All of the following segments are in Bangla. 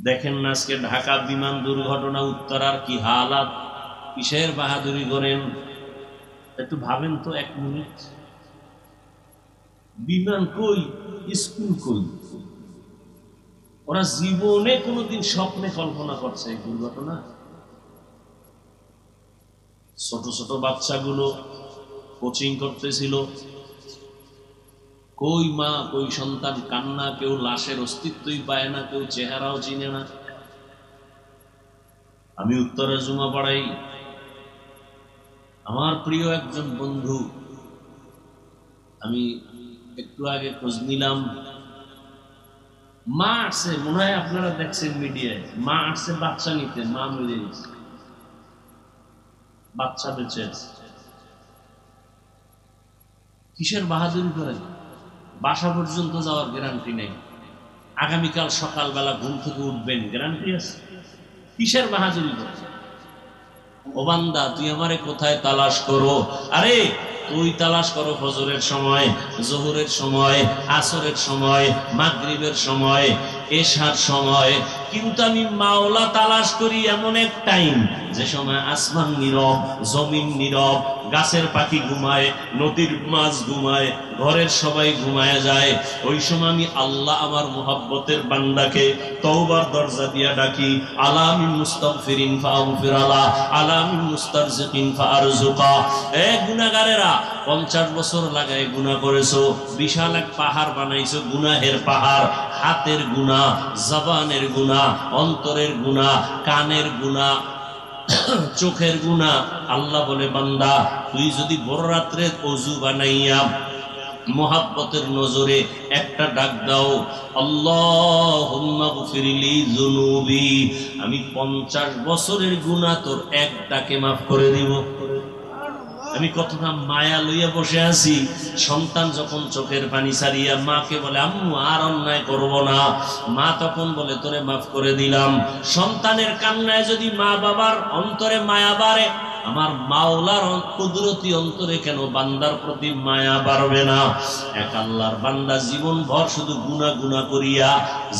দেখেন না আজকে ঢাকা বিমান দুর্ঘটনা, উত্তরার কি হালাত, কিসের বাহাদুরি করেন একটু ভাবেন তো এক মিনিট। বিমান কই, স্কুল কই? ওরা জীবনে কোনোদিন স্বপ্নে কল্পনা করছে এই দুর্ঘটনা? ছোট ছোট বাচ্চাগুলো কোচিং করতেছিল, কই মা কই সন্তান, কান্না, কেউ লাশের অস্তিত্বই পায় না, কেউ চেহারাও চিনে না। আমি উত্তরে জুমা পড়াই, আমার প্রিয় একজন বন্ধু, আমি একটু আগে খোঁজ নিলাম, মা আসছে, মনে হয় আপনারা দেখছেন মিডিয়ায়, মা আসছে বাচ্চা নিতে, মা মরে গেছে, বাচ্চা বেঁচে আছে। কিসের বাহাদুরি করেন? বাসা পর্যন্ত যাওয়ার গ্যারান্টি নেই, আগামীকাল সকালবেলা ঘুম থেকে উঠবেন গ্যারান্টি আছে? কিসের বাহাদুরি করেন? ও বান্দা, তুই আমারে কোথায় তালাশ করো? আরে তুই তালাশ করো ফজরের সময়, জোহরের সময়, আসরের সময়, মাগরিবের সময়, এশার সময়, কিন্তু আমি মাওলা তালাশ করি এমন এক টাইম যে সময় আসমান নীরব, জমিন নীরব, গাছের পাখি ঘুমায়, নদীর মাছ ঘুমায়, ঘরের সবাই ঘুমায় যায়। ওই সময় আমি আল্লাহ আমার মুহাব্বতের বান্দাকে তওবার দরজা দিয়া ডাকি, আলামিন মুস্তাগফিরিন ফাগফির আলা, আলামিন মুস্তারজিকিন ফারজুকা। এ গুনাহগারেরা, 50 বছর লাগায় গুনাহ করেছো, বিশাল এক পাহাড় বানাইছো, গুনাহের পাহাড়, হাতের গুনাহ, জবানের গুনাহ, অন্তরের গুনাহ, কানের গুনাহ, চোখের গুনাহ। আল্লাহ বলে, বান্দা তুই যদি বড় রাত্রে ওযু বানাইয়া মুহাব্বতের নজরে একটা ডাক দাও, আল্লাহুম্মা গফিরলি যুনুবি, আমি 50 বছরের গুনাহ তোর এক ডাকে মাফ করে দিব। আমি কতটা মায়া লইয়া বসে আছি। সন্তান যখন চোখের পানি ছাড়িয়া মাকে বলে, আম্মু আর অন্যায় করব না, মা তখন বলে, তোরে মাফ করে দিলাম। সন্তানের কান্নায় যদি মা বাবার অন্তরে মায়া বাড়ে, আমার মাওলার কুদরতি অন্তরে কেন বান্দার প্রতি মায়া বাড়বে না? এক আল্লাহর বান্দা জীবন ভর শুধু গুনাহ গুনাহ করিয়া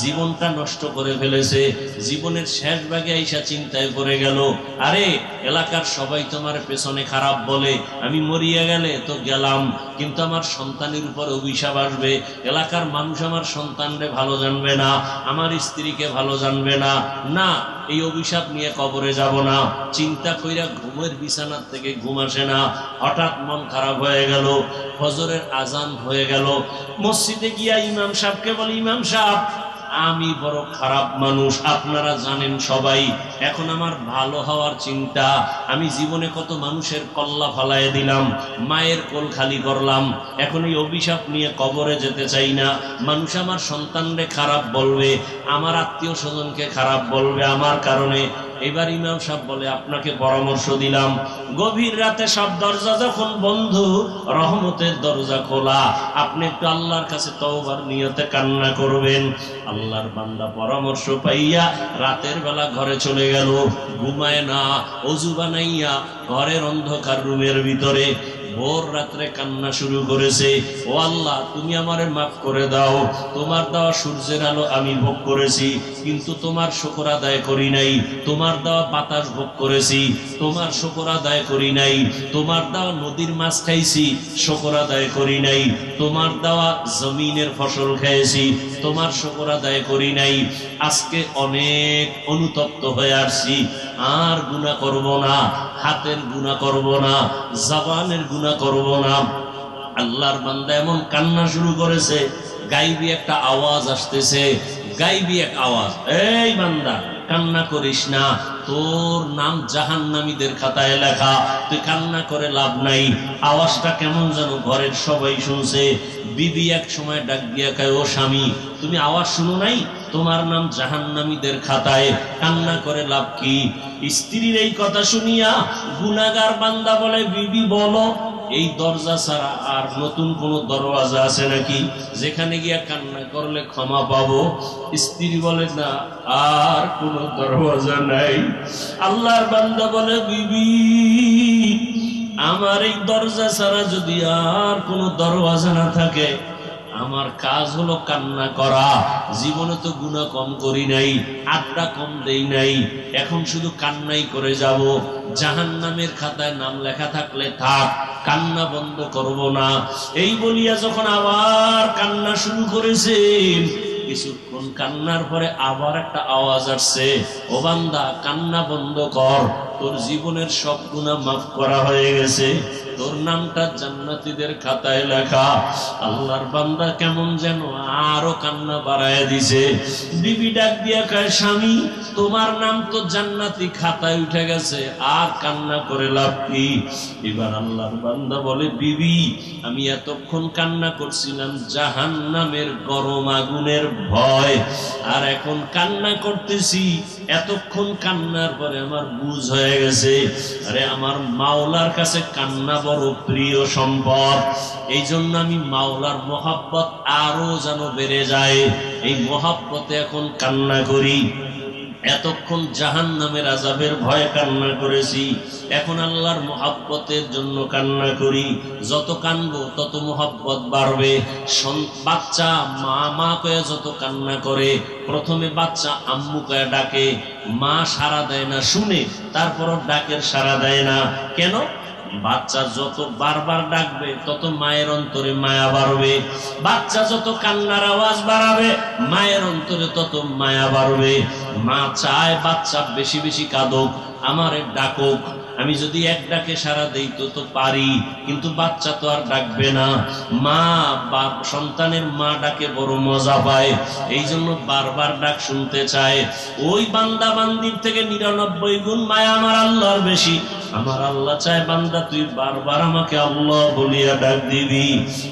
জীবনটা নষ্ট করে ফেলেছে। জীবনের শেষ ভাগে আইসা চিন্তায় পড়ে গেল, আরে এলাকার সবাই তোমার পেছনে খারাপ বলে, আমি মরিয়া গেলে তো গেলাম, কিন্তু আমার সন্তানের উপর অভিশাপ আসবে। এলাকার মানুষ আমার সন্তানরে ভালো জানবে না, আমার স্ত্রীকে ভালো জানবে না, না এই অভিশাপ নিয়ে কবরে যাব না। চিন্তা কইরা ঘুমের বিছানার থেকে ঘুম আসে না। হঠাৎ মন খারাপ হয়ে গেল, ফজরের আজান হয়ে গেল। মসজিদে গিয়া ইমাম সাহেবকে বলি, ইমাম সাহেব আমি বড় খারাপ মানুষ, আপনারা জানেন সবাই, এখন আমার ভালো হওয়ার চিন্তা, আমি জীবনে কত মানুষের কল্লা ফালাইয়া দিলাম, মায়ের কোল খালি করলাম, এখন এই অভিশাপ নিয়ে কবরে যেতে চাই না। মানুষ আমার সন্তানরে খারাপ বলবে, আমার আত্মীয় স্বজনকে খারাপ বলবে আমার কারণে। এবার ইমাম সাহেব বলে, আপনাকে পরামর্শ দিলাম, গভীর রাতে সব দরজা যখন বন্ধ, রহমতের দরজা খোলা, আপনি একটু আল্লাহর কাছে তওবার নিয়তে কান্না করবেন। আল্লাহর বান্দা পরামর্শ পাইয়া রাতের বেলা ঘরে চলে গেল, ঘুমায় না, ওযু বানাইয়া ঘরের অন্ধকার রুমের ভিতরে ভোর রাত্রে কান্না শুরু করেছে, ও আল্লাহ তুমি আমারে মাফ করে দাও, তোমার দেওয়া সূর্যের আলো আমি ভোগ করেছি কিন্তু তোমার শুকর আদায় করি নাই, তোমার দেওয়া বাতাস ভোগ করেছি তোমার শুকর আদায় করি নাই, তোমার দেওয়া নদীর মাছ খাইছি শুকর আদায় করি নাই, তোমার দেওয়া জমিনের ফসল খেয়েছি তোমার শুকর আদায় করি নাই। আজকে অনেক অনুতপ্ত হয়ে আসছি, আর গুনাহ করব না, হাতের গুনাহ করব না, জবানের গুনাহ করব না। আল্লাহর বান্দা এমন কান্না শুরু করেছে, গাইবি একটা আওয়াজ আসতেছে, গাইবি এক আওয়াজ, এই বান্দা কান্না করিস না, তোর নাম জাহান্নামীদের খাতায় লেখা, তুই কান্না করে লাভ নাই। আওয়াজটা কেমন যেন ঘরের সবাই শুনছে। বিবি এক সময় ডাক দিয়া কয়, ও স্বামী তুমি আওয়াজ শুনো নাই? তোমার নাম জাহান্নামীদের খাতায়, কান্না করে লাভ কি? স্ত্রীর এই কথা শুনিয়া গুনাহগার বান্দা বলে, বিবি বলো এই দরজা ছাড়া আর নতুন কোন দরওয়াজা আছে নাকি যেখানে গিয়া কান্না করলে ক্ষমা পাবো? স্ত্রী বলে, না আর কোন দরওয়াজা নাই। আল্লাহর বান্দা বলে, বিবি আমার এই দরজা ছাড়া যদি আর কোন দরওয়াজা না থাকে, আমার কাজ হলো কান্না করা। জীবনে তো গুনাহ কম করি নাই, আড্ডা কম দেই নাই, এখন শুধু কান্নাই করে যাব। জাহান্নামের খাতায় নাম লেখা থাকলে থাক, কান্না বন্ধ করব না। এই বলিয়া যখন আবার কান্না শুরু করেছেন, কিছুক্ষণ কান্নার পরে আবার একটা আওয়াজ আসছে, ও বান্দা কান্না বন্ধ কর, তোর জীবনের সব গুনাহ মাফ করা হয়ে গেছে, তোর নামটা জান্নাতীদের খাতায় লেখা। আল্লাহর বান্দা কেমন যেন আরো কান্না বাড়ায় দিছে। বিবি ডাক দিয়া কয়, স্বামী তোমার নাম তো জান্নাতি খাতায় উঠে গেছে, আর কান্না করে লাভ কি? এবার আল্লাহর বান্দা বলে, বিবি আমি এতক্ষণ কান্না করছিলাম জাহান্নামের গরম আগুনের ভয়, আর এখন কান্না করতেছি এতক্ষণ কান্নার পরে আমার বুঝ হয়ে গেছে, আরে আমার মাওলার কাছে কান্না বড় প্রিয় সম্পদ। এই জন্য আমি মাওলার মহাব্বত আরো যেন বেড়ে যায়, এই মহাব্বতে এখন কান্না করি। এতক্ষণ জাহান্নামের আযাবের ভয়ে কান্না করেছি, এখন আল্লাহর মহাব্বতের জন্য কান্না করি। যত কানবো তত মহাব্বত বাড়বে। বাচ্চা মা মা কয়ে যত কান্না করে, প্রথমে বাচ্চা আম্মু কয়ে ডাকে, মা সাড়া দেয় না, শুনে তারপরও ডাকের সাড়া দেয় না। কেন? বাচ্চা যত বারবার ডাকবে তত মায়ের অন্তরে মায়া বাড়বে। বাচ্চা যত কান্নার আওয়াজ বাড়াবে মায়ের অন্তরে তত মায়া বাড়বে। মা চায় বাচ্চা বেশি বেশি কাঁদুক, আমারে ডাকুক। আমি যদি এক ডাকে সারা দেই তো পারি, কিন্তু বাচ্চা তো আর ডাকবে না। মা সন্তানের মা ডাকে বড় মজা পায়, এই জন্য বারবার ডাক শুনতে চায়। ওই বান্দা বান্দির থেকে 99 গুণ মায়া আমার আল্লাহর বেশি। আমার আল্লাহ চায় বান্দা তুই বারবার আমাকে আল্লাহ বলিয়া ডাক দিবি।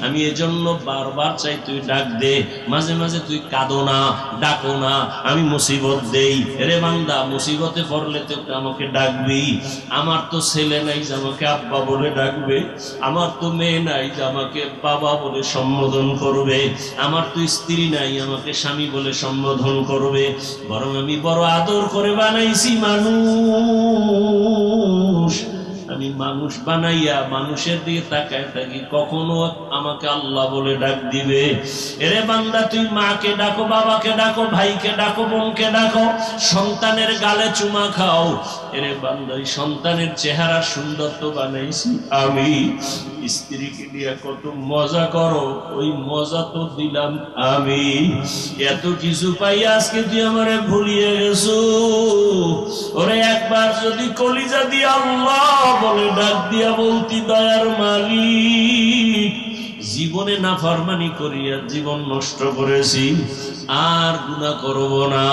আমি এজন্য বারবার চাই তুই ডাক দে। মাঝে মাঝে তুই কাঁদো না, ডাকো না, আমি মুসিবত দেই। রে বান্দা মুসিবতে পড়লে তো আমাকে ডাকবি। আমার তো ছেলে নাই যে আমাকে আব্বা বলে ডাকবে, আমার তো মেয়ে নাই যে আমাকে বাবা বলে সম্বোধন করবে, আমার তো স্ত্রী নাই আমাকে স্বামী বলে সম্বোধন করবে। বরং আমি বড় আদর করে বানাইছি মানুষ। আমি মানুষ বানাইয়া মানুষের দিকে তাকায় থাকি, কখনো আমাকে আল্লাহ বলে ডাক দিবে। এরে বান্দা তুই মাকে ডাকো, বাবাকে ডাকো, ভাইকে ডাকো, বোনকে ডাকো, সন্তানের গালে চুমা খাও। এরে বান্দা সন্তানের চেহারা সুন্দর তো বানাইছি আমি, স্ত্রীকে নিয়ে কত মজা করো, ওই মজা তো দিলাম আমি। এত কিছু পাই আজকে তুই আমারে ভুলিয়ে গেছো। ওরে একবার যদি কলিজা দিয়ে আল্লাহ বলে ডাক দিয়া বলতি, দয়ার মালিক জীবনে নাফরমানি করিয়া জীবন নষ্ট করেছি, আর গুনাহ করব না,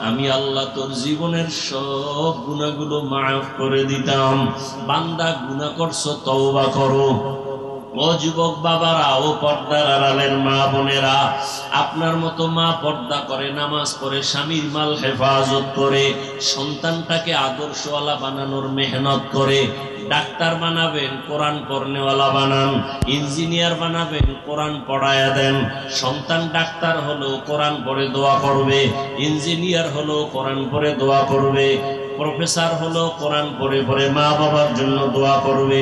আমি আল্লাহ তোর জীবনের সব গুনাহগুলো মাফ করে দিতাম। বান্দা গুনাহ করছো, তওবা করো। ও যুবক বাবারা, ও পর্দার আড়ালের মা বোনেরা, আপনার মতো মা পর্দা করে, নামাজ পড়ে, স্বামীর মাল হেফাজত করে, সন্তানটাকে আদর্শওয়ালা বানানোর মেহনত করে। ডাক্তার বানাবেন, কোরআন পড়নেওয়ালা বানান। ইঞ্জিনিয়ার বানাবেন, কোরআন পড়ায়া দেন। সন্তান ডাক্তার হলো কোরআন পড়ে দোয়া করবে, ইঞ্জিনিয়ার হলো কোরআন পড়ে দোয়া করবে, প্রফেসর হলো কোরআন পড়ে পড়ে মা বাবার জন্য দোয়া করবে।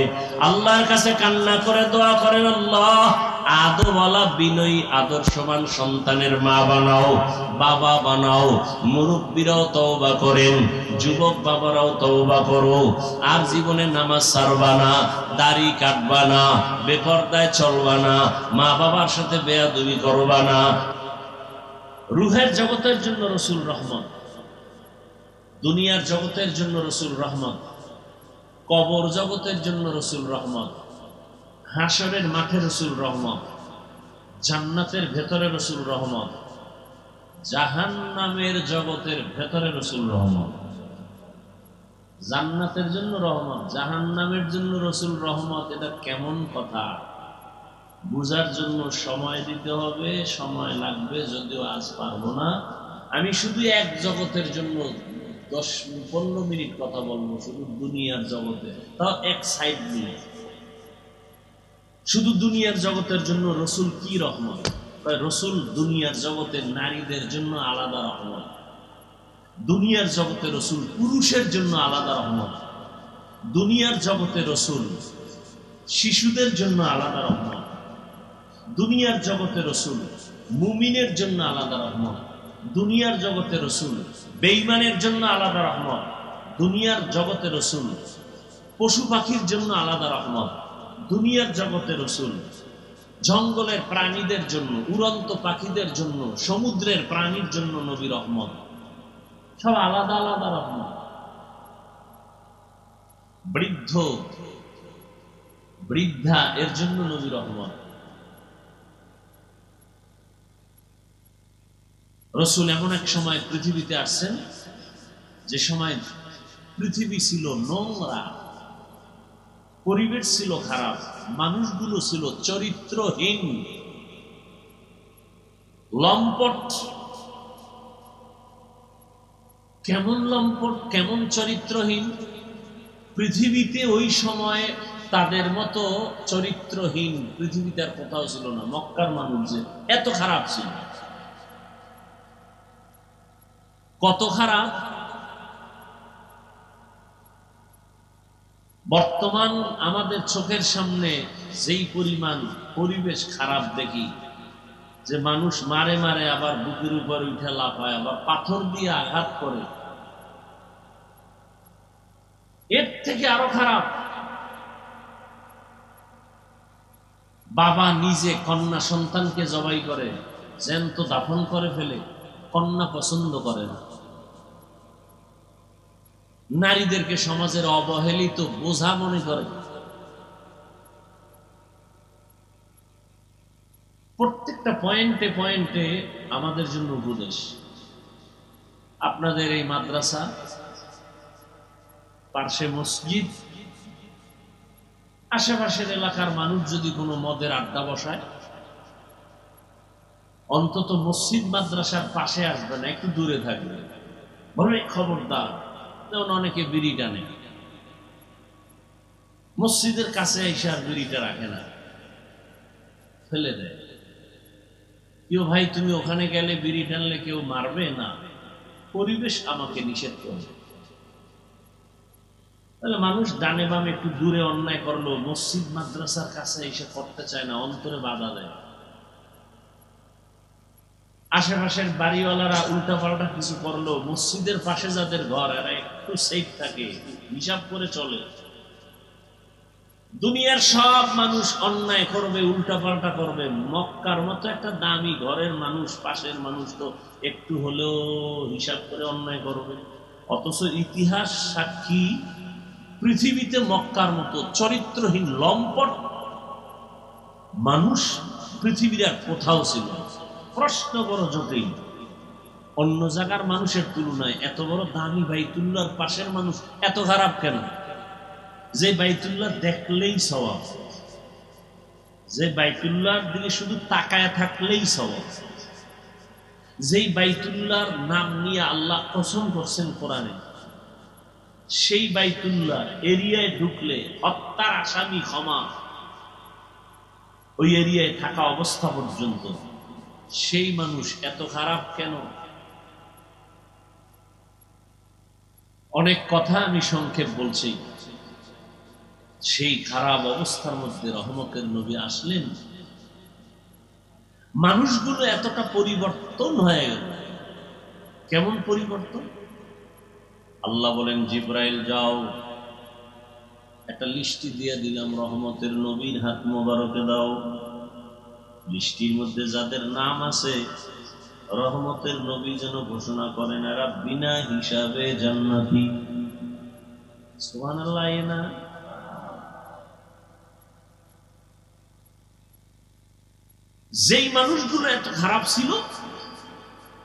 আল্লাহর কাছে কান্না করে দোয়া করেন, আল্লাহ আদরওয়ালা বিনয়ী আদর্শবান সন্তানের মা বানাও, বাবা বানাও। মুরব্বীরাও তওবা করেন, যুবক বাবারাও তওবা করো। আর জীবনে নামাজ ছাড়বা না, দাড়ি কাটবা না, বেপরদায় চলবা না, মা বাবার সাথে বেয়াদবি করবা না। রুহের জগতের জন্য রাসূল রহমত, দুনিয়ার জগতের জন্য রাসূল রহমত, কবর জগতের জন্য রাসূল রহমত, হাসরের মাঠে রাসূল রহমত, জান্নাতের ভেতরে রাসূল রহমত, জাহান্নামের জগতের ভেতরে রাসূল রহমত। জান্নাতের জন্য রহমত, জাহান্নামের জন্য রাসূল রহমত, এটা কেমন কথা? বুঝার জন্য সময় দিতে হবে, সময় লাগবে, যদিও আজ পারবো না। আমি শুধু এক জগতের জন্য 10-15 মিনিট কথা বলবো, শুধু দুনিয়ার জগতে, তাও এক সাইড নিয়ে। শুধু দুনিয়ার জগতের জন্য রাসূল কি রহমত? রাসূল দুনিয়ার জগতের নারীদের জন্য আলাদা রহমত, দুনিয়ার জগতে রাসূল পুরুষের জন্য আলাদা রহমত, দুনিয়ার জগতে রাসূল শিশুদের জন্য আলাদা রহমত, দুনিয়ার জগতে রসুল, মুমিনের জন্য আলাদা রহমত। দুনিয়ার জগতে রসুল, বেঈমানের জন্য আলাদা রহমত। দুনিয়ার জগতে রসুল, পশু পাখির জন্য আলাদা রহমত। দুনিয়ার জগতে রসুল, জঙ্গলের প্রাণীদের জন্য, উড়ন্ত পাখিদের জন্য, সমুদ্রের প্রাণীর জন্য নবী রহমত। সব আলাদা আলাদা রহমত। বৃদ্ধ বৃদ্ধা এর জন্য নবী রহমত। রসুল এমন এক সময় পৃথিবীতে আসছেন যে সময় পৃথিবী ছিল নোংরা, পরিবেশ ছিল খারাপ, মানুষগুলো ছিল চরিত্রহীন, লম্পট। কেমন লম্পট, কেমন চরিত্রহীন! পৃথিবীতে ওই সময় তাদের মতো চরিত্রহীন পৃথিবীতে আর কোথাও ছিল না। মক্কার মানুষ যে এত খারাপ ছিল, কত খারাপ! বর্তমান আমাদের চোখের সামনে যেই পরিমাণ পরিবেশ খারাপ দেখি, যে মানুষ মারে মারে, আবার বুকের উপর উঠে লাফায়, আবার পাথর দিয়ে আঘাত করে, এর থেকে আরো খারাপ। বাবা নিজে কন্যা সন্তানকে জবাই করে, জ্যান্ত দাফন করে ফেলে, কন্যা পছন্দ করে না। নারীদেরকে সমাজের অবহেলিত বোঝা মনে করে। প্রত্যেকটা পয়েন্টে পয়েন্টে আমাদের জন্য উপদেশ। আপনাদের এই মাদ্রাসা, পার্শ্বে মসজিদ, আশেপাশের এলাকার মানুষ যদি কোনো মদের আড্ডা বসায়, অন্তত মসজিদ মাদ্রাসার পাশে আসবে না, একটু দূরে থাকবে। বলে খবরদার। যেমন অনেকে বিড়ি টানে, মসজিদের কাছে এসে আর বিড়িটা রাখে না, ফেলে দেয়। কেউ ভাই তুমি ওখানে গেলে বিড়ি টানলে কেউ মারবে না, পরিবেশ আমাকে নিষেধ করবে। তাহলে মানুষ ডানে বামে একটু দূরে অন্যায় করলো, মসজিদ মাদ্রাসার কাছে এসে করতে চায় না, অন্তরে বাধা দেয়। আশেপাশের বাড়িওয়ালারা উল্টা পাল্টা কিছু করলো, মসজিদের পাশে যাদের ঘর এরা একটু সেফ থাকে, হিসাব করে চলে। দুনিয়ার সব মানুষ অন্যায় করবে, উল্টা পাল্টা করবে, মক্কার মতো একটা দামি ঘরের মানুষ, পাশের মানুষ তো একটু হলেও হিসাব করে অন্যায় করবে। অথচ ইতিহাস সাক্ষী, পৃথিবীতে মক্কার মতো চরিত্রহীন লম্পট মানুষ পৃথিবীর আর কোথাও ছিল। প্রশ্ন বড় জটিল। অন্য জায়গার মানুষের তুলনায় এত বড় দামি বাইতুল্লাহর পাশের মানুষ এত খারাপ কেন? যে বাইতুল্লাহ দেখলেই সওয়াব, যে বাইতুল্লাহর দিকে শুধু তাকায় থাকলেই সওয়াব, যেই বাইতুল্লাহর নাম নিয়ে আল্লাহ কসম করছেন কোরআনে, সেই বাইতুল্লাহ এরিয়ায় ঢুকলে হত্যার আসামি ক্ষমা, ওই এরিয়ায় থাকা অবস্থা পর্যন্ত। সেই মানুষ এত খারাপ কেন? অনেক কথা আমি সংক্ষেপ বলছি। সেই খারাপ অবস্থার মধ্যে রহমতের নবী আসলেন, মানুষগুলো এতটা পরিবর্তন হয়ে গেল। কেমন পরিবর্তন? আল্লাহ বলেন, জিব্রাইল যাও, একটা লিস্টি দিয়ে দিলাম, রহমতের নবীর হাত মোবারকে দাও। লিস্টির মধ্যে যাদের নাম আছে, রহমতের নবী যেন ঘোষণা করেন এরা বিনা হিসাবে জান্নাতি। সুবহানাল্লাহ। না, যেই মানুষগুলো এত খারাপ ছিল,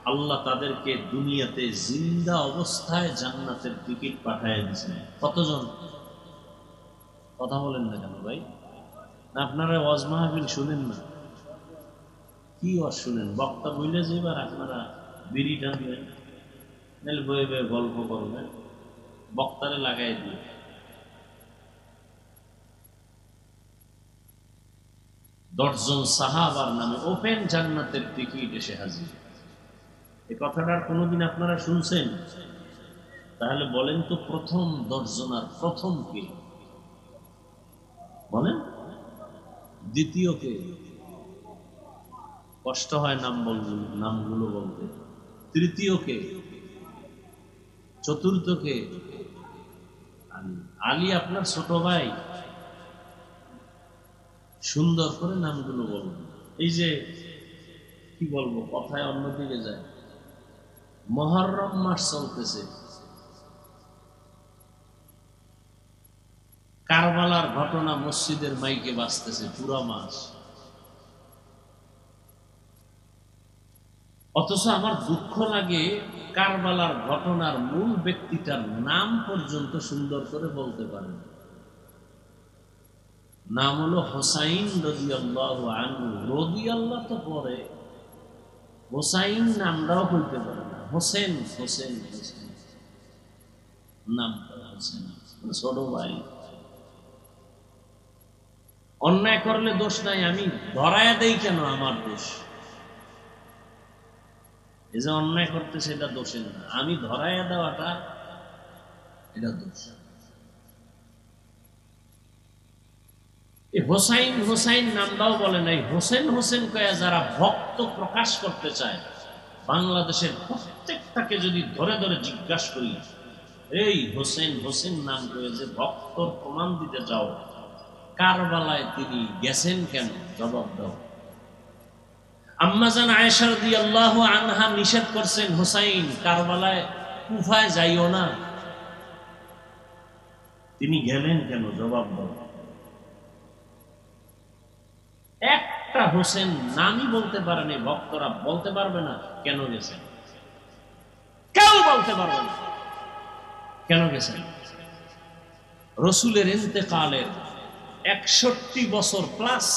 আল্লাহ তাদেরকে দুনিয়াতে জিন্দা অবস্থায় জান্নাতের টিকিট পাঠিয়ে দিয়েছেন। কতজন? কথা বলেন না কেন ভাই? আপনারা ওয়াজ মাহফিল শুনেন না? কি ওয়াজ শুনেন? বক্তা বইলে যেবার আপনারা বিড়ি টানবেন, নাহলে বয়ে বয়ে গল্প করবেন, বক্তারে লাগাই দিয়ে। দশজন সাহাবার নামে ওপেন জান্নাতের টিকিট এসে হাজির। এই কথাটার কোনোদিন আপনারা শুনছেন? তাহলে বলেন তো, প্রথম 10 জনার প্রথম কে? বলেন। দ্বিতীয় কে? কষ্ট হয় নামগুলো বলতে। তৃতীয় কে? চতুর্থ কে? আলী। আলী আপনার ছোট ভাই। সুন্দর করে নামগুলো বলুন। এই যে কি বলবো, কথায় অন্যদিকে যায়। মুহররম মাস চলতেছে, কারবালার ঘটনা মসজিদের মাইকে বাজতেছে পুরো মাস, অথচ আমার দুঃখ লাগে কারবালার ঘটনার মূল ব্যক্তিটার নাম পর্যন্ত সুন্দর করে বলতে পারে না। নাম হলো হোসাইন রাদিয়াল্লাহু আনহু। রাদিয়াল্লাহ তো পরে, হোসাইন নামটাও বলতে পারে না। হোসেন হোসেন হোসেন নাম হোসেন, ছোট ভাই। অন্যায় করলে দোষ নাই, আমি ধরায়া দেই কেন? আমার দোষ। এই যে অন্যায় করতে, সেটা দোষের না, আমি ধরায়া দেওয়াটা এটা দোষ। হোসাইন হোসাইন নামটাও বলে নাই, হোসেন হোসেন কয়ে যারা ভক্ত প্রকাশ করতে চায়, বাংলাদেশের প্রত্যেকটাকে যদি ধরে ধরে জিজ্ঞাসা করি, এই হোসেন হোসেন নাম করে যে ভক্তর প্রমাণ দিতে যাও, কারবালায় তিনি গেছেন কেন? জবাব দাও। আম্মাজান আয়েশা রাদিয়াল্লাহু আনহা নিষেধ করছেন, হোসাইন কারবালায় কুফায় যাইও না, তিনি গেলেন কেন? জবাব দাও। একটা হোসেন নামই বলতে পারেনি, ভক্তরা বলতে পারবে না কেন গেছেন, কেউ বলতে পারবে না কেন গেছেন। রসুলের ইন্তেকালের ৬১ বছর প্লাস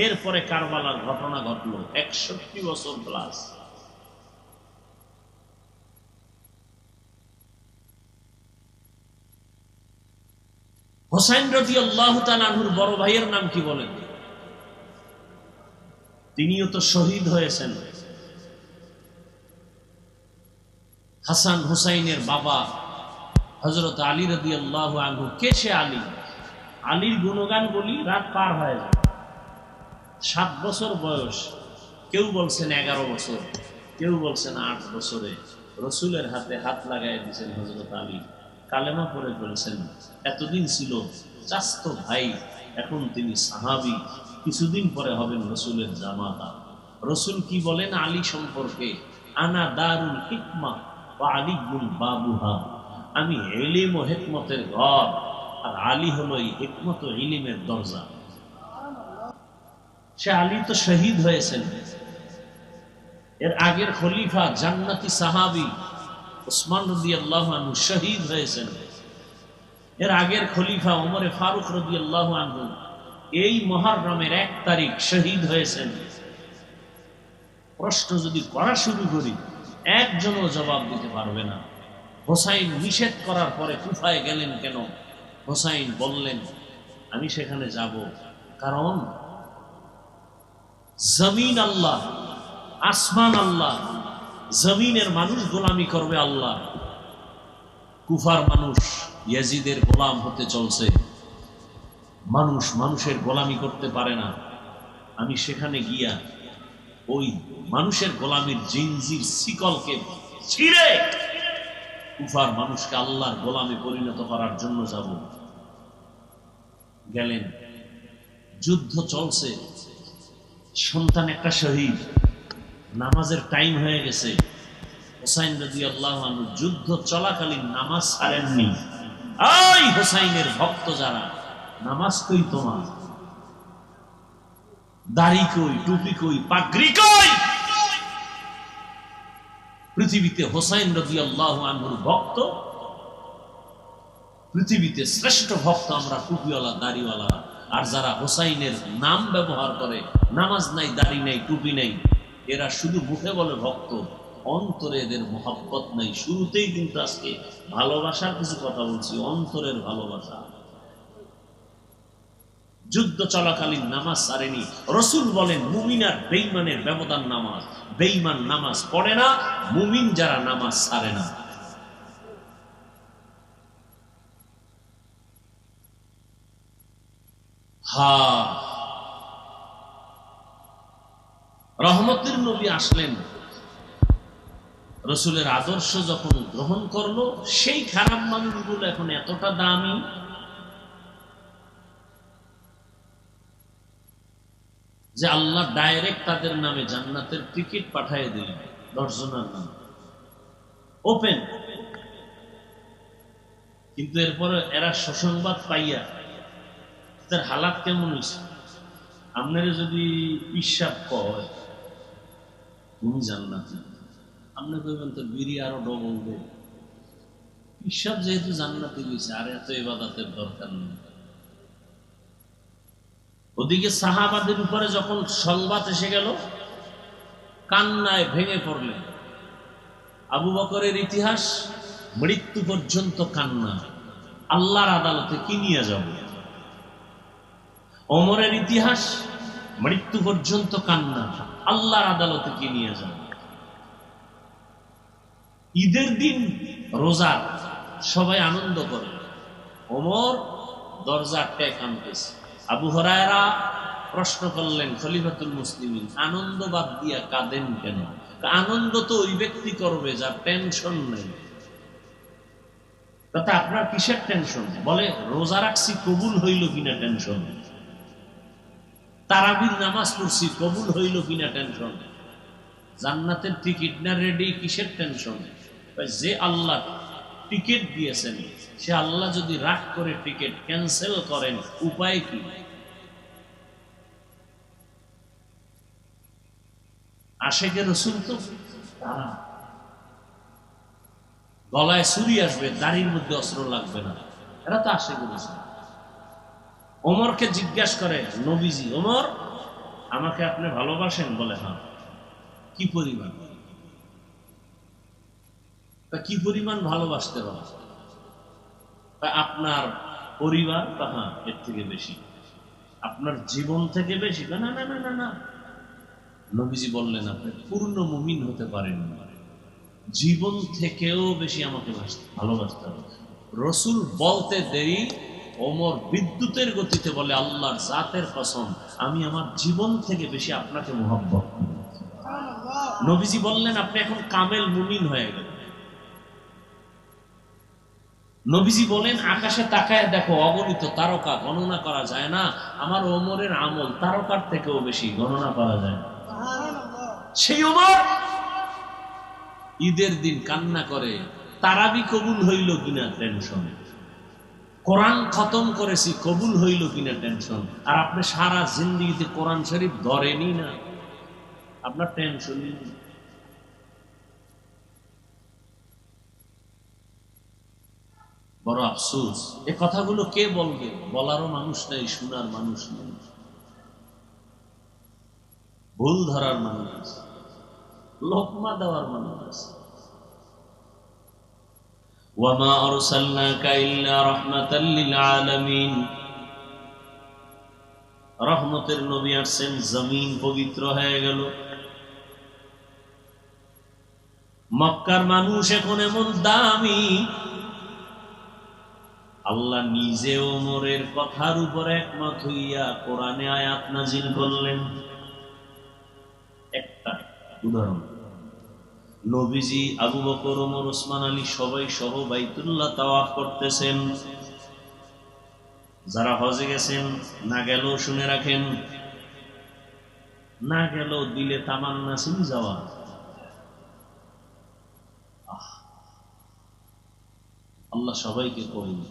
এরপরে কারবালার ঘটনা ঘটলো, ৬১ বছর প্লাস। হোসাইন রাদিয়াল্লাহু তাআলা আনহুর বড় ভাইয়ের নাম কি বলেন? তিনিও তো শহীদ হয়েছেন। হাসান হুসাইনের বাবা হযরত আলী রাদিয়াল্লাহু আনহু। কে সে আলী? আলীর গুণগান বলি রাত পার হয়ে যায়। ৭ বছর বয়স, কেউ বলছেন ১১ বছর, কেউ বলছেন ৮ বছরে রসুলের হাতে হাত লাগাই দিয়েছেন হযরত আলী, কালেমা পড়ে ফেলছেন। এতদিন ছিল চাচাতো ভাই, এখন তিনি সাহাবী, কিছুদিন পরে হবেন রসুলের জামাতা। রসুল কি বলেন আলী সম্পর্কে? আনা দারুল হিকমা ওয়া আলিয়ুল বাবুহা। আমি ইলম ও হিকমতের ঘর, আর আলী হলো এই হিকমত ও ইলমের দরজা। সে আলী তো শহীদ হয়েছেন। এর আগের খলিফা জান্নাতি সাহাবী উসমান রাদিয়াল্লাহু আনহু শহীদ হয়েছেন। এর আগের খলিফা ওমরে ফারুক রাদিয়াল্লাহু আনহু এই মুহররমের ১ তারিখ শহীদ হয়েছেন। প্রশ্ন যদি করা শুরু করি, একজনও জবাব দিতে পারবে না। হোসাইন নিষেধ করার পরে কুফায় গেলেন কেন? হোসাইন বললেন, আমি সেখানে যাব কারণ জমিন আল্লাহ, আসমান আল্লাহ, জমিনের মানুষ গোলামি করবে আল্লাহ। কুফার মানুষ ইয়াজিদের গোলাম হতে চলছে, মানুষ মানুষের গোলামি করতে পারে না। আমি সেখানে গিয়া ওই মানুষের গোলামির জিনজির শিকলকে ছিঁড়ে কুফার মানুষকে আল্লাহর গোলামে পরিণত করার জন্য যাব। গেলেন, যুদ্ধ চলছে, সন্তান একটা শহীদ, নামাজের টাইম হয়ে গেছে। হোসাইন রাদিয়াল্লাহু আনহু যুদ্ধ চলাকালীন নামাজ ছাড়েননি। এই হোসাইনের ভক্ত যারা, নামাজ কই তোমার? দাড়ি কই? টুপি কই? পাগড়ি কই? পৃথিবীতে হোসাইন রাদিয়াল্লাহু আনহুর ভক্ত, পৃথিবীতে শ্রেষ্ঠ ভক্ত আমরা টুপিওয়ালা দাড়িওয়ালা। আর যারা হোসাইনের নাম ব্যবহার করে, নামাজ নাই, দাড়ি নাই, টুপি নাই, এরা শুধু মুখে বলে ভক্ত, অন্তরে এদের মহব্বত নাই। শুরুতেই কিন্তু আজকে ভালোবাসার কিছু কথা বলছি, অন্তরের ভালোবাসা। যুদ্ধ চলাকালীন নামাজ ছাড়েনি। রসুল বলেন মুমিন আর বেঈমানের ব্যবধান নামাজ। বেঈমান নামাজ পড়ে না, মুমিন যারা নামাজ ছাড়ে না। রহমত রহমতের নবী আসলেন, রসুলের আদর্শ যখন গ্রহণ করলো, সেই খারাপ মানুষগুলো এখন এতটা দামি যে আল্লাহ ডাইরেক্ট তাদের নামে জান্নাতের টিকিট পাঠিয়ে দিলেন। 10 জনের নাম ওপেন। কিন্তু এরপরে এরা সুসংবাদ পাইয়া তাদের হালাত কেমন হয়েছে? আপনারা যদি পিসাব কয় তুমি জান্নাতি, আপনি কইবেন তো বিড়ি আরো ডবল দেব। পিসাব যেহেতু জান্নাতি হয়েছে, আর এত ইবাদতের দরকার নেই। ওদিকে সাহাবাদের উপরে যখন সংবাদ এসে গেল, কান্নায় ভেঙে পড়লেন। আবু বকরের ইতিহাস মৃত্যু পর্যন্ত কান্না, আল্লাহর আদালতে কি নিয়ে যাব। ওমরের ইতিহাস মৃত্যু পর্যন্ত কান্না, আল্লাহর আদালতে কি নিয়ে যাব। ঈদের দিন রোজা, সবাই আনন্দ করে, ওমর দরজা আটকায় কাঁদতেছে। আবু হুরায়রা প্রশ্ন করলেন, খলিফাতুল মুসলিমিন, আনন্দ বাদ দিয়া কাঁদেন কেন? আনন্দ তো ওই ব্যক্তি করবে যার টেনশন নেই। তাতে আপনার কিসের টেনশন? বলে রোজা রাখছি কবুল হইল কিনা টেনশন, তারাবির নামাজ পড়ছি কবুল হইল কিনা টেনশন, জান্নাতের টিকিট না রেডি, কিসের টেনশন? যে আল্লাহ টিকিট দিয়েছেন, সে আল্লাহ যদি রাগ করে টিকিট ক্যান্সেল করেন, উপায় কি? আশেকে রসুল তো তারা গলায় ছুরি আসবে, দাড়ির মধ্যে অস্ত্র লাগবে না, এরা তো আশেকে রসুল। ওমরকে জিজ্ঞাসা করে নবীজি, ওমর আমাকে আপনি ভালোবাসেন? বলে হ্যাঁ। কি পরিমাণ? কি পরিমাণ ভালোবাসতে হবে? আপনার পরিবার? হ্যাঁ, এর থেকে বেশি। আপনার জীবন থেকে বেশি? না না না না না। নবীজি বললেন, আপনি পূর্ণ মুমিন হতে পারেন, জীবন থেকেও বেশি আমাকে ভালোবাসতে হবে। রসুল বলতে দেরি, ওমর বিদ্যুতের গতিতে বলে, আল্লাহর জাতের কসম, আমি আমার জীবন থেকে বেশি আপনাকে মুহাব্বত করি। নবীজি বললেন, আপনি এখন কামেল মুমিন হয়ে গেলেন। নবীজি বলেন, আকাশে তাকায় দেখো, অগণিত তারকা, গণনা করা যায় না। আমার ওমরের আমল তারকার থেকেও বেশি, গণনা করা যায় না। সেই ওমর ঈদের দিন কান্না করে, তারাবি কবুল হইল কিনা টেনশন, কোরআন খতম করেছি কবুল হইল কিনা টেনশন। আর আপনি সারা জিন্দেগিতে কোরআন শরীফ ধরেনি না, আপনার টেনশনই নেই। বড় আফসোস, এ কথাগুলো কে বলবে? বলারও মানুষ নাই, শোনার মানুষ নেই, ভুল ধরার মানুষ আছে, লোকমা দেওয়ার মানুষ আছে। ওয়ামা আরসালনাকা ইল্লা রাহমাতাল লিল আলামিন। রহমতের নবী আসছেন, জমিন পবিত্র হয়ে গেল। মক্কার মানুষ এখন এমন দামি, আল্লাহ নিজে ওমরের কথার উপর একমত হইয়া কোরআনে আয়াত নাজিল করলেন। একটা উদাহরণ, নবীজি, আবু বকর, ওমর, ওসমান আলী সবাই সহ বাইতুল্লাহ তাওয়াফ করতেছেন। যারা হজে গেছেন, না গেলেও শুনে রাখেন, না গেলেও দিলে তামান্না ছিল যাওয়া। আল্লাহ সবাইকে কবুল।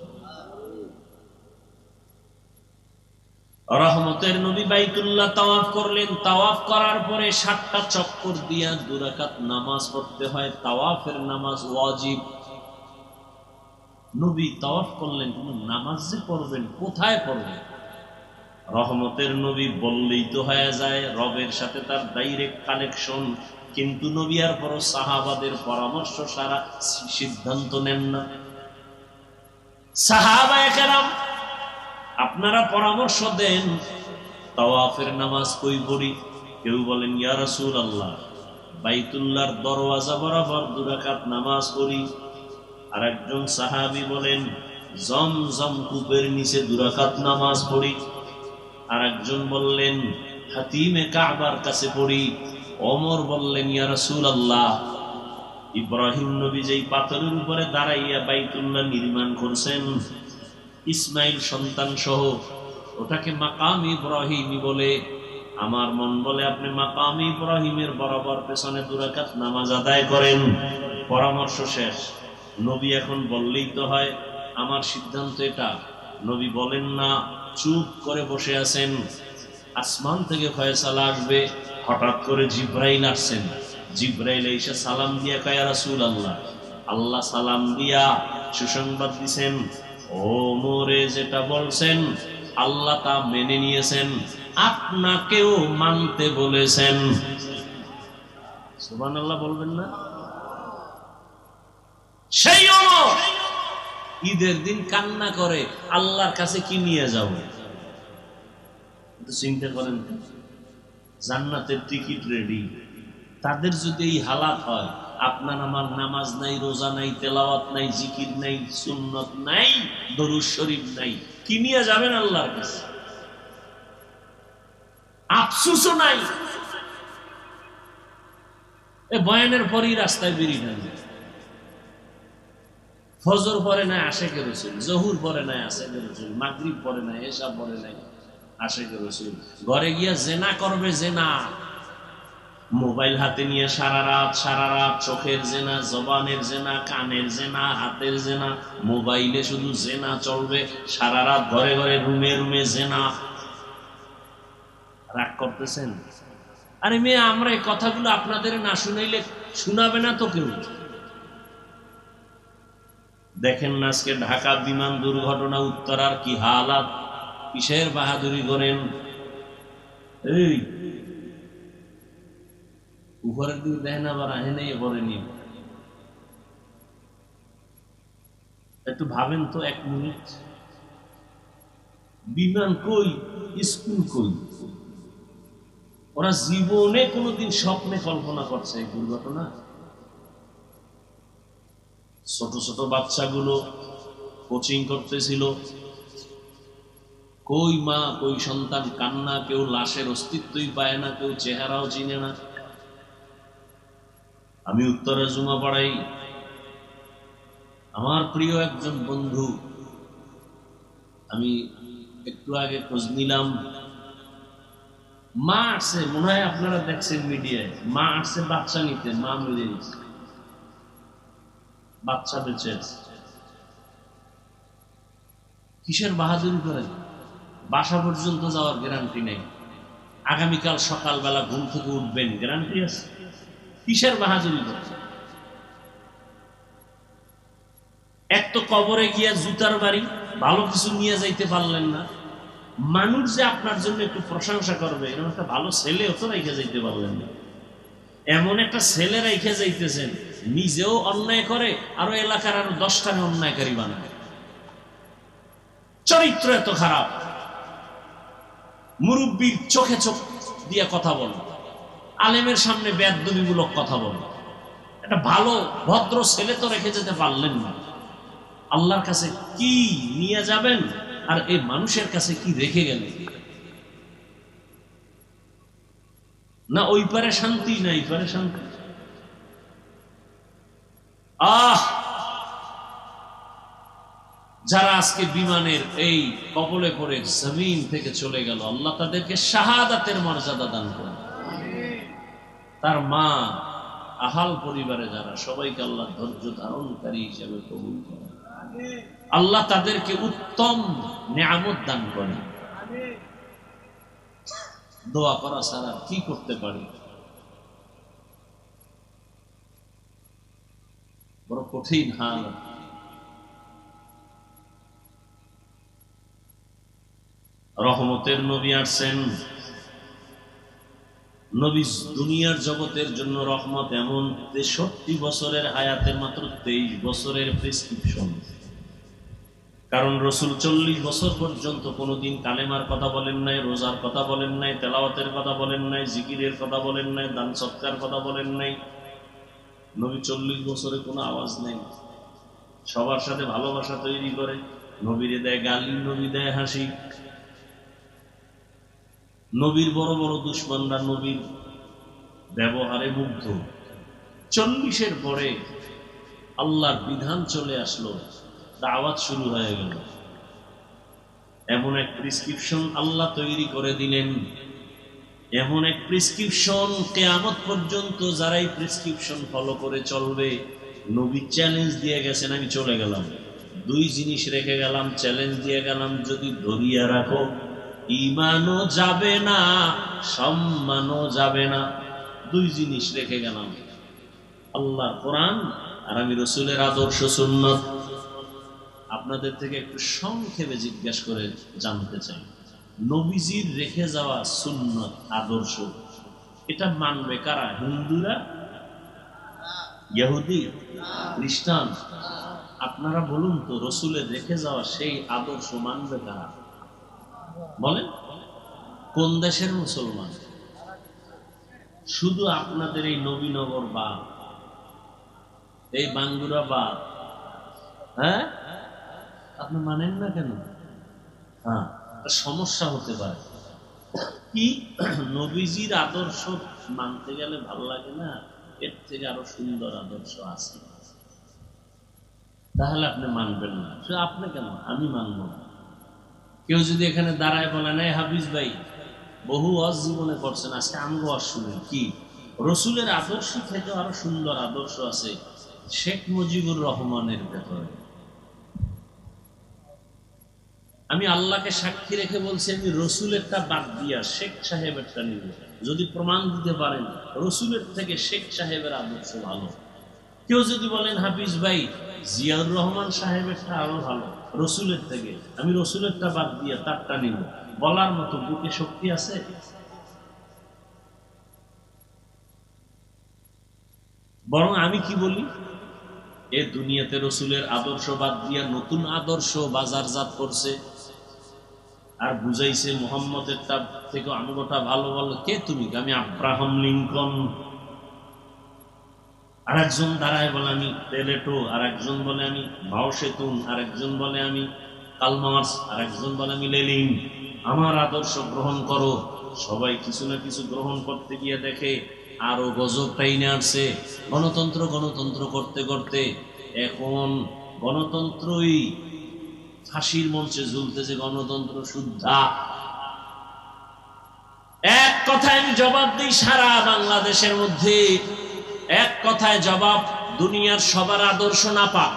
রহমতের নবী বাইতুল্লাহ তাওয়াফ করলেন। তাওয়াফ করার পরে 7টা চক্কর দিয়া 2 রাকাত নামাজ পড়তে হয়। তাওয়াফের নামাজ ওয়াজিব। নবী তাওয়াফ করলেন, কোন নামাজ যে পড়বেন, কোথায় পড়বেন? রহমতের নবী বললেই তো হয়ে যায়, রবের সাথে তার ডাইরেক্ট কানেকশন। কিন্তু নবী আর পর সাহাবাদের পরামর্শ সারা সিদ্ধান্ত নেন না। সাহাবায়ে কেরাম আপনারা পরামর্শ দেন, তাওয়াফের নামাজ কই পড়ি? কেউ বলেন, ইয়া রাসূলুল্লাহ, বাইতুল্লাহর দরওয়াজা বরাবর 2 রাকাত নামাজ পড়ি। আর একজন সাহাবী বলেন, জমজম কূপের নিচে 2 রাকাত নামাজ পড়ি। আর একজন বললেন, হাতিমে কাবার কাছে পড়ি। ওমর বললেন, ইয়া রাসূলুল্লাহ, ইব্রাহিম নবী যেই পাথরের উপরে দাঁড়াইয়া বাইতুল্লাহ নির্মাণ করছেন ইসমাইল সন্তান সহ, ওটাকে মাকাম ইব্রাহিমী বলে। আমার মন বলে আপনি মাকাম ইব্রাহিমের বরাবর পেছনে 2 রাকাত নামাজ আদায় করেন। পরামর্শ শেষ। নবী এখন বললেই তো হয়, আমার সিদ্ধান্ত এটা। নবী বলেন না, চুপ করে বসে আছেন। আসমান থেকে ফয়সালা আসবে। হঠাৎ করে জিব্রাইল আসছেন। জিব্রাইল এসে সালাম দিয়া কয়, ইয়া রাসূলুল্লাহ, আল্লাহ সালাম দিয়া সুসংবাদ দিছেন, ওমরে যেটা বলছেন আল্লাহ তা মেনে নিয়েছেন, আপনাকেও মানতে বলেছেন। সুবহানাল্লাহ বলবেন না? সেই ওমর ঈদের দিন কান্না করে, আল্লাহর কাছে কি নিয়ে যাব? চিন্তা করেন, জান্নাতের টিকিট রেডি। তাদের যদি এই হালাত হয়, আপনার আমার নামাজ নাই, রোজা নাই, তেলাওয়াত নাই, জিকির নাই, সুন্নত নাই, দরুদ শরীফ নাই, কি নিয়ে যাবেন আল্লাহর কাছে? আফসোসও নাই। এ বয়ানের পরই রাস্তায় বেরিয়ে নেন। ফজর পরে নাই আশেকে রাসূল, জহুর পরে নাই আশেকে রাসূল, মাগরিব পরে নাই, এশা পরে নাই আশেকে রাসূল। ঘরে গিয়া জেনা করবে, জেনা। মোবাইল হাতে নিয়ে সারা রাত চোখের জেনা, জবানের জেনা, কানের জেনা, হাতের জেনা। মোবাইলে শুধু জেনা চলবে, সারা রাত ঘরে ঘরে রুমে রুমে জেনা। রাগ করতেছেন? আরে মেয়ে, আমরা এই কথাগুলো আপনাদের না শুনাইলে শোনাবে না তো কেউ। দেখেন না আজকে ঢাকা বিমান দুর্ঘটনা, উত্তরার কি হালাত। কিসের বাহাদুরি করেন? এই উপরের দিকে দেখেন, আবার আহেন পড়েনি। একটু ভাবেন তো 1 মিনিট। বিমান কই, স্কুল কই? ওরা জীবনে কোনোদিন স্বপ্নে কল্পনা করছে এই দুর্ঘটনা? ছোট ছোট বাচ্চাগুলো কোচিং করতেছিল, কই মা কই সন্তান, কান্না। কেউ লাশের অস্তিত্বই পায় না, কেউ চেহারাও চিনে না। আমি উত্তরে জুমা পড়াই। আমার প্রিয় একজন বন্ধু, আমি একটু আগে খোঁজ নিলাম, মা আসছে, মনে হয় আপনারা দেখছেন মিডিয়ায়, মা আসছে বাচ্চা নিতে, মা মরে গেছে, বাচ্চা বেঁচে আছে। কিসের বাহাদুরি করেন? বাসা পর্যন্ত যাওয়ার গ্যারান্টি নেই। আগামীকাল সকালবেলা ঘুম থেকে উঠবেন, গ্যারান্টি আছে? কিসের বাহাদুরি করেন? এক তো কবরে গিয়া জুতার বাড়ি, ভালো কিছু নিয়ে যাইতে পারলেন না। মানুষ যে আপনার জন্য একটু প্রশংসা করবে, এরকম একটা ভালো ছেলে তো রেখে যাইতে পারলেন না। এমন একটা ছেলে রেখে যাইতেছেন, নিজেও অন্যায় করে, আরো এলাকার আরো 10টাকে অন্যায়কারী বানায়। চরিত্র এত খারাপ। মুরব্বীর চোখে চোখ দিয়ে কথা বলে, আলেমের সামনে বেয়াদবিমূলক কথা বলে। একটা ভালো ভদ্র ছেলে তো রেখে যেতে পারলেন না। আল্লাহর কাছে কি নিয়ে যাবেন, আর এই মানুষের কাছে কি রেখে গেলেন? না ওই পারে শান্তি, না এই পারে শান্তি। যারা আজকে বিমানের এই কবলে পড়ে জমিন থেকে চলে গেল, আল্লাহ তাদেরকে শাহাদাতের মর্যাদা দান করেন। তার মা, আহাল পরিবারে যারা, সবাইকে আল্লাহ ধৈর্য ধারণকারী হিসেবে কবুল করেন। আল্লাহ তাদেরকে উত্তম নিয়ামত দান করেন। দোয়া করা ছাড়া কি করতে পারি? বড় কঠিন হাল। রহমতের নবী আসছেন। নবী দুনিয়ার জগতের জন্য রহমত। এমন 63 বছরের হায়াতের মাত্র 23 বছরের প্রেসক্রিপশন। কারণ রসুল 40 বছর পর্যন্ত কোনোদিন কালেমার কথা বলেন নাই, রোজার কথা বলেন নাই, তেলাওয়াতের কথা বলেন নাই, জিকিরের কথা বলেন নাই, দান সৎকার কথা বলেন নাই। নবী 40 বছরে কোনো আওয়াজ নেই। সবার সাথে ভালোবাসা তৈরি করে। নবীরে দেয় গালি, নবী দেয় হাসি। নবীর বড় বড় দুশ্মনরা নবীর ব্যবহারে মুগ্ধ। 40-এর পরে আল্লাহর বিধান চলে আসলো, দাওয়াত শুরু হয়ে গেল। এমন এক প্রেসক্রিপশন আল্লাহ তৈরি করে দিলেন, এমন এক প্রেসক্রিপশন, কিয়ামত পর্যন্ত যারা এই প্রেসক্রিপশন ফলো করে চলবে, নবী চ্যালেঞ্জ দিয়ে গেছেন, আমি চলে গেলাম, 2 জিনিস রেখে গেলাম, চ্যালেঞ্জ দিয়ে গেলাম, যদি ধরিয়া রাখো ঈমানও যাবে না, সম্মানও যাবে না। 2 জিনিস রেখে গেলাম, আল্লাহর কোরআন আর আমি রাসূলের আদর্শ সুন্নাত। আপনাদের থেকে একটু সংক্ষেপে জিজ্ঞাসা করে জানতে চাই, নবীজির রেখে যাওয়া সুন্নাত আদর্শ, এটা মানবে কারা? হিন্দুরা, ইহুদি, খ্রিস্টান? আপনারা বলুন তো, রাসূলের রেখে যাওয়া সেই আদর্শ মানবে কারা? বলেন, কোন দেশের মুসলমান? শুধু আপনাদের এই নবীনগর বা এই বাঙ্গুরা বা, হ্যাঁ, আপনি মানেন না কেন? হ্যাঁ, সমস্যা হতে পারে কি? নবীজির আদর্শ মানতে গেলে ভালো লাগে না, এর থেকে আরো সুন্দর আদর্শ আছে, তাহলে আপনি মানবেন না। আপনি কেন, আমি মানব না। কেউ যদি এখানে দাঁড়ায় বলেন, এই হাফিজ ভাই বহু ওয়াজ জীবনে করছেন, আজকে আমগো ওয়াজ শুনেন, কি রসুলের আদর্শ থেকে আরো সুন্দর আদর্শ আছে শেখ মুজিবুর রহমানের ভেতরে। আমি আল্লাহকে সাক্ষী রেখে বলছি, আমি রসুলেরটা বাদ দিয়া শেখ সাহেবেরটা নিব, যদি প্রমাণ দিতে পারেন রসুলের থেকে শেখ সাহেবের আদর্শ ভালো। কেউ যদি বলেন, হাফিজ ভাই জিয়াউর রহমান সাহেবেরটা আরো ভালো রসুলের থেকে, আমি রসুলেরটা বাদ দিয়া তারটা নিব, বলার মতো বুকে শক্তি আছে? বরং আমি কি বলি, এ দুনিয়াতে রসুলের আদর্শ বাদ দিয়া নতুন আদর্শ বাজারজাত করছে আর বুঝাইছে মুহাম্মদের থেকে আমগোটা ভালো। বলো কে তুমি? আমি আব্রাহাম লিঙ্কন। আর একজন দাঁড়ায় বলে আমি প্লেটো, আর একজন বলে আমি মাও সেতুং, আর একজন বলে আমি কার্ল মার্কস, আর একজন বলে আমি লেনিন। আমার আদর্শ গ্রহণ করো। সবাই কিছু না কিছু গ্রহণ করতে গিয়ে দেখে আরো গজব টাইনে আসছে। গণতন্ত্র গণতন্ত্র করতে করতে এখন গণতন্ত্রই ফাঁসির মঞ্চে ঝুলতেছে, গণতন্ত্র শুদ্ধা। এক কথায় আমি জবাব দিই, সারা বাংলাদেশের মধ্যে এক কথায় জবাব, দুনিয়ার সবার আদর্শ নাপাক,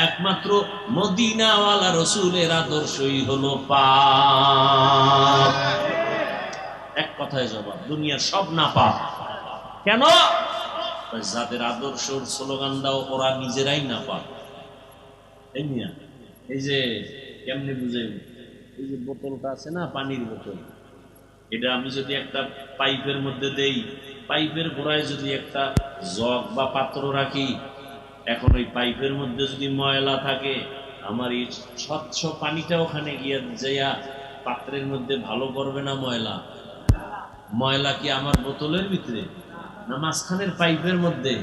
একমাত্র মদিনাওয়ালা রসুলের আদর্শই হলো পাক। এক কথায় জবাব, দুনিয়ার সব নাপাক। কেন? যাদের আদর্শর স্লোগান দাও ওরা নিজেরাই নাপাক। এই যে কেমনে বুঝে, এই যে বোতলটা আছে না, পানির বোতল, এটা আমি যদি একটা পাইপের মধ্যে দেই, পাইপের গোড়ায় যদি একটা জগ বা পাত্র রাখি, এখন ওই পাইপের মধ্যে যদি ময়লা থাকে, আমার এই স্বচ্ছ পানিটা ওখানে গিয়ে যাইয়া পাত্রের মধ্যে ভালো করবে না ময়লা? ময়লা কি আমার বোতলের ভিতরে না মাঝখানের পাইপের মধ্যে?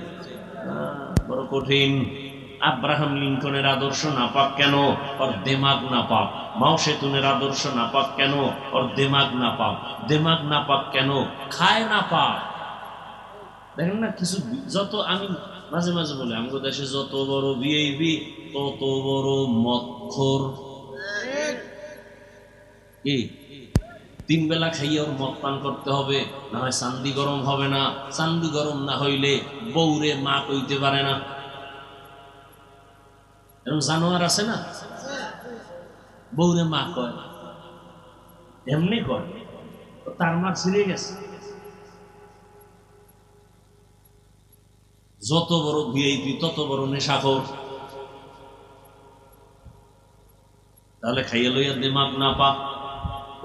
বড় কঠিন। আব্রাহাম লিঙ্কনের আদর্শ নাপাক কেন? ওর দেমাগ নাপাক। মাও সেতুনের আদর্শ নাপাক কেন? ওর দেমাগ নাপাক। দেমাগ নাপাক কেন? খায় নাপাক। দেখেন না, কিছু যত, আমি মাঝে মাঝে বলি, আমাদের দেশে যত বড় ভিআইপি তত বড় মদখোর। কি 3 বেলা খাইয়ে ওর মদ পান করতে হবে, না হয় চান্দি গরম হবে না। চান্দি গরম না হইলে বউরে মা কইতে পারে না। এরকম জানোয়ার আছে না, বউরে মা কয়, এমনি কয়, তার মা ছিঁড়ে গেছে। যত বড় ভিআইপি তত বড় নেশাখোর। তাহলে খাইয়ে লইয়া দিমাগ না পাক,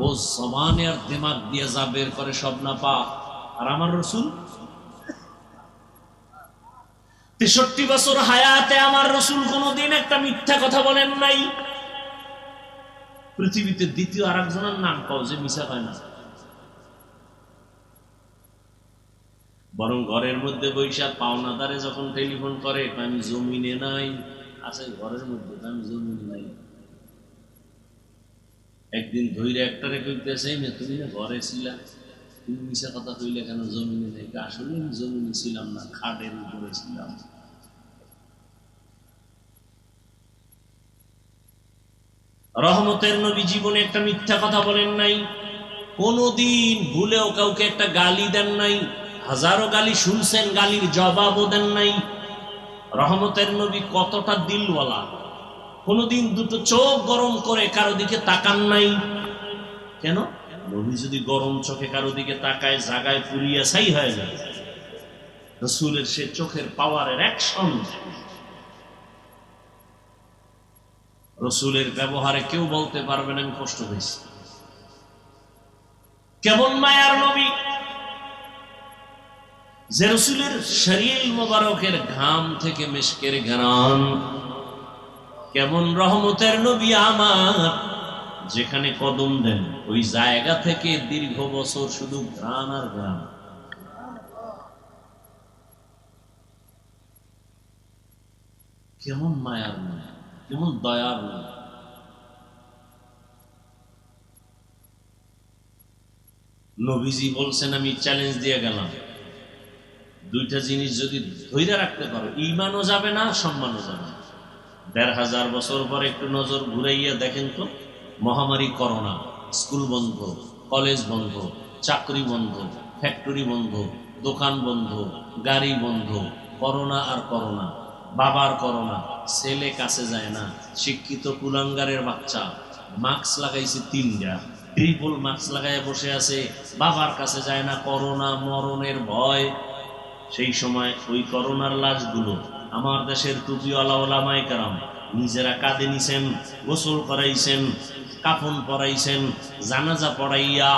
ও জবানে আর দিমাগ দিয়ে যা বের করে সব না পাক। আর আমার রসুল 63 বছর হায়াতে আমার রসুল কোনদিন একটা মিথ্যা কথা বলেন নাই। পৃথিবীতে দ্বিতীয় আর একজনের নাম পাও যে মিশা হয় না। বরং ঘরের মধ্যে বৈশাখ পাওনাদারে যখন টেলিফোন করে, আমি জমিনে নাই, আছে ঘরের মধ্যে, আমি জমিনে নাই। একদিন ধৈর্য একটারে কইতেছে, তুমি না ঘরে ছিলা, তুমি মিশা কথা কইলে কেন জমিনে নেই? আসলে আমি জমিনে ছিলাম না, খাটের উপরে ছিলাম। রহমতের নবী জীবনে একটা মিথ্যা কথা বলেন নাই, কোনদিন ভুলেও কাউকে একটা গালি দেন নাই। হাজারো গালি শুনছেন, গালির জবাবও দেন নাই। রহমতের নবী কতটা দিলওয়ালা, কোনদিন দুটো চোখ গরম করে কারো দিকে তাকান নাই। কেন? নবী যদি গরম চোখে কারো দিকে তাকায়, জাগায় পুরিয়া ছাই হয়ে যায়। রাসূলের সে চোখের পাওয়ারের অ্যাকশন, রাসূলের ব্যবহারে কেউ বলতে পারবে না আমি কষ্ট পেয়েছি। কেমন মায়ার নবী যে রাসূলের শরীর মোবারকের ঘাম থেকে মিশকের ঘ্রাণ। কেমন রহমতের নবী আমার, যেখানে কদম দেন ওই জায়গা থেকে দীর্ঘ বছর শুধু ঘ্রাণ আর ঘ্রাণ। কেমন মায়ার নবী, কেমন দয়ার নবী। নবীজি বলছেন আমি চ্যালেঞ্জ দিয়ে গেলাম, দুইটা জিনিস যদি ধৈর্য রাখতে পারো, ঈমানও যাবে না, সম্মানও যাবে না। ১৫০০ বছর পর একটু নজর ঘুরাইয়া দেখেন তো, মহামারী করোনা, স্কুল বন্ধ, কলেজ বন্ধ, চাকরি বন্ধ, ফ্যাক্টরি বন্ধ, দোকান বন্ধ, গাড়ি বন্ধ, করোনা আর করোনা, বাবার করোনা, ছেলে কাছে যায় না, শিক্ষিত কুলাঙ্গারের বাচ্চা মাস্ক লাগাইছে ৩টা, ট্রিপল মাস্ক লাগাইয়া বসে আছে, বাবার কাছে যায় না, করোনা মরণের ভয়। সেই সময় ওই করোনার লাশগুলো আমার দেশের টুপিওয়ালা ওলামায়ে কেরাম নিজেরা কাঁধে নিছেন, গোসল করাইছেন, কাফন পরাইছেন, জানাজা পড়াইয়া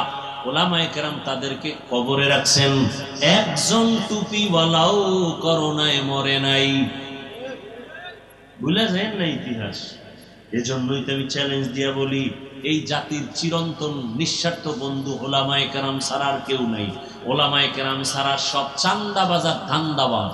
ওলামায়ে কেরাম তাদেরকে কবরে রাখছেন। একজন টুপিওয়ালাও করোনায় মরে নাই। ভুলে যায় না ইতিহাস। এজন্যই তো আমি চ্যালেঞ্জ দিয়া বলি, এই জাতির চিরন্তন নিঃস্বার্থ বন্ধু ওলামায়ে কেরাম ছাড়া আর কেউ নাই। ওলামায়ে কেরাম ছাড়া সব চান্দাবাজার ধান্দাবাজ।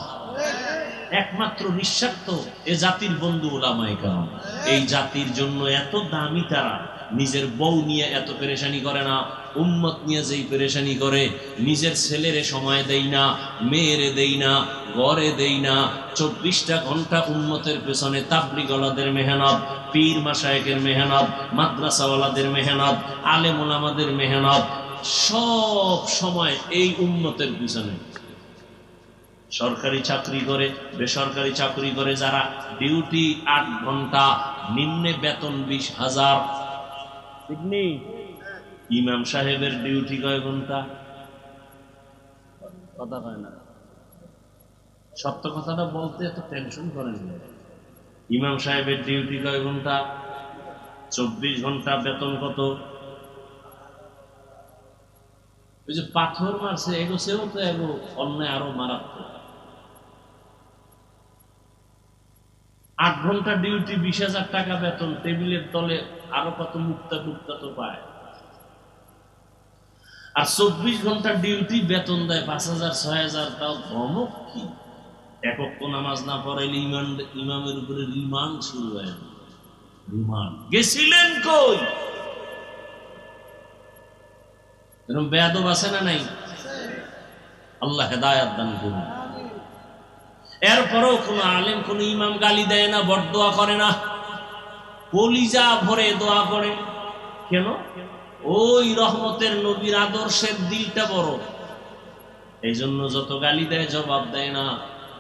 একমাত্র নিঃস্বার্থ এ জাতির বন্ধু ওলামায়ে কেরাম। এই জাতির জন্য এত দামি তারা, নিজের বউ নিয়ে এত পেরেশানি করে না, উম্মত নিয়ে যেই পেরেশানি করে, নিজের ছেলেরে সময় দেই না, মেয়েরে দেই না, ঘরে দেই না। ২৪টা ঘন্টা উম্মতের পেছনে তাবলীগওয়ালাদের মেহনত, পীর মাশায়েখের মেহনত, মাদ্রাসাওয়ালাদের মেহনত, আলেম ওলামাদের মেহনত, সব সময় এই উম্মতের পিছনে। সরকারি চাকরি করে, বেসরকারি চাকরি করে যারা, ডিউটি ৮ ঘন্টা, নিম্নে বেতন ২০,০০০। ঠিক নেই? ইমাম সাহেবের ডিউটি কয় ঘন্টা? কথা কয় না, সত্য কথাটা বলতে এত টেনশন করেন না। ইমাম সাহেবের ডিউটি কয় ঘন্টা? ২৪ ঘন্টা, বেতন কত? ওই যে পাথর মারছে এগোছেও তো এগো অন্যায় আরো মারাত্মক। ৮ ঘন্টা ডিউটি, ২০,০০০ টাকা বেতন, টেবিলের তলে আরো কত মুক্তা টুক্তা তো পায়। আর ২৪ ঘন্টা ডিউটি, বেতন দেয় ৫,০০০, ৬,০০০। তাও ধমক কি? একক তো নামাজ না পড়াইলে ইমামের উপরে রিমান্ড শুরু হয়। রিমান্ড গেছিলেন কই? এরকম বেয়াদব আছে না নাই? আল্লাহ হেদায়েত দান করুন। এরপরেও কোন আলেম, কোন ইমাম গালি দেয় না, বরদোয়া করে না, কলিজা ভরে দোয়া করে। কেন? ওই রহমতের নবীর আদর্শের দিলটা বড়। এই জন্য যত গালি দেয় জবাব দেয় না,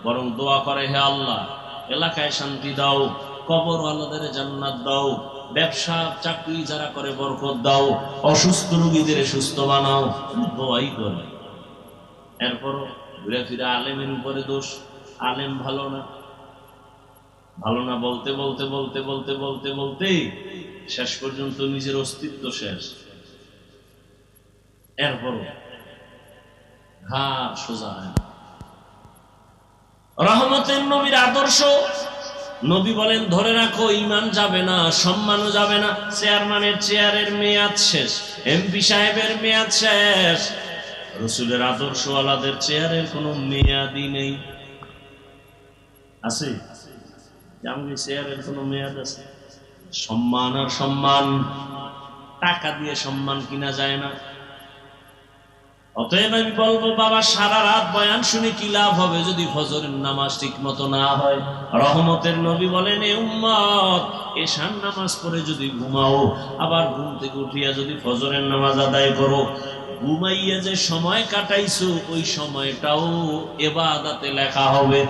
বরং দোয়া করে, হে আল্লাহ এলাকায় শান্তি দাও, কবরওয়ালাদের জান্নাত দাও, ব্যবসা চাকরি যারা করে বরকত দাও, অসুস্থ রোগীদের সুস্থ বানাও, দোয়াই করে। এরপরও ঘুরে ফিরে আলেমের উপরে দোষ, আলেম ভালো না, ভালো না বলতে বলতে বলতে বলতে বলতে বলতে শেষ পর্যন্ত নিজের অস্তিত্ব শেষ। এরপরও ঘাড় সোজা হয় না। রহমতের নবীর আদর্শ, নবী বলেন ধরে রাখো, ঈমান যাবে না, সম্মানও যাবে না। চেয়ারম্যানের চেয়ারের মেয়াদ শেষ, এমপি সাহেবের মেয়াদ শেষ, রাসূলের আদর্শওয়ালাদের চেয়ারের কোনো মেয়াদই নেই। আছে? আমাদের চেয়ারের কোনো মেয়াদ আছে? সম্মান আর সম্মান, টাকা দিয়ে সম্মান কিনা যায় না। অতএব আমি বলবো বাবা, সারা রাত বয়ান শুনে কি লাভ হবে যদি ফজরের নামাজ ঠিক মতো না হয়? রহমতের নবী বলেন, এ উম্মত, এশার নামাজ পড়ে যদি ঘুমাও, আবার ঘুম থেকে উঠিয়া যদি ফজরের নামাজ আদায় করো, ঘুমাইয়া যে সময় কাটাইছো ওই সময়টাও ইবাদতে লেখা হবে।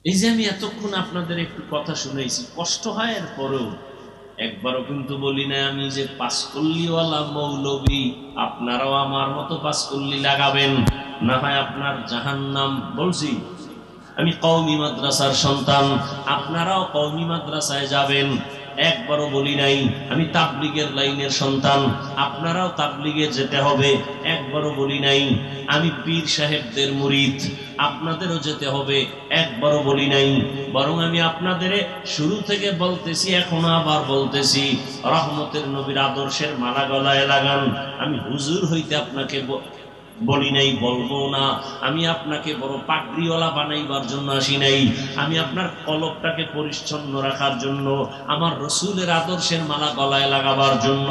এই যে আমি এতক্ষণ আপনাদের একটু কথা শুনেছি, কষ্ট হয়, এর পরেও একবারও কিন্তু বলি না আমি যে পাঁচকল্লিওয়ালা মৌলবী, আপনারাও আমার মতো পাঁচকল্লি লাগাবেন, না হয় আপনার জাহান্নাম। বলছি আমি কওমি মাদ্রাসার সন্তান, আপনারাও কওমি মাদ্রাসায় যাবেন, একবারও বলি নাই। আমি তাবলিগের লাইনের সন্তান, আপনারাও তাবলিগে যেতে হবে, একবারও বলি নাই। আমি পীর সাহেবদের মুরিদ, আপনাদেরও যেতে হবে, একবারও বলি নাই। বরং আমি আপনাদের শুরু থেকে বলতেছি, এখনো আবার বলতেছি, রহমতের নবীর আদর্শের মালা গলায় লাগান। আমি হুজুর হইতে আপনাকে বলি নাই, বলবো না। আমি আপনাকে বড় পাগড়িওয়ালা বানাইবার জন্য আসি নাই। আমি আপনার কলবটাকে পরিচ্ছন্ন রাখার জন্য, আমার রসুলের আদর্শের মালা গলায় লাগাবার জন্য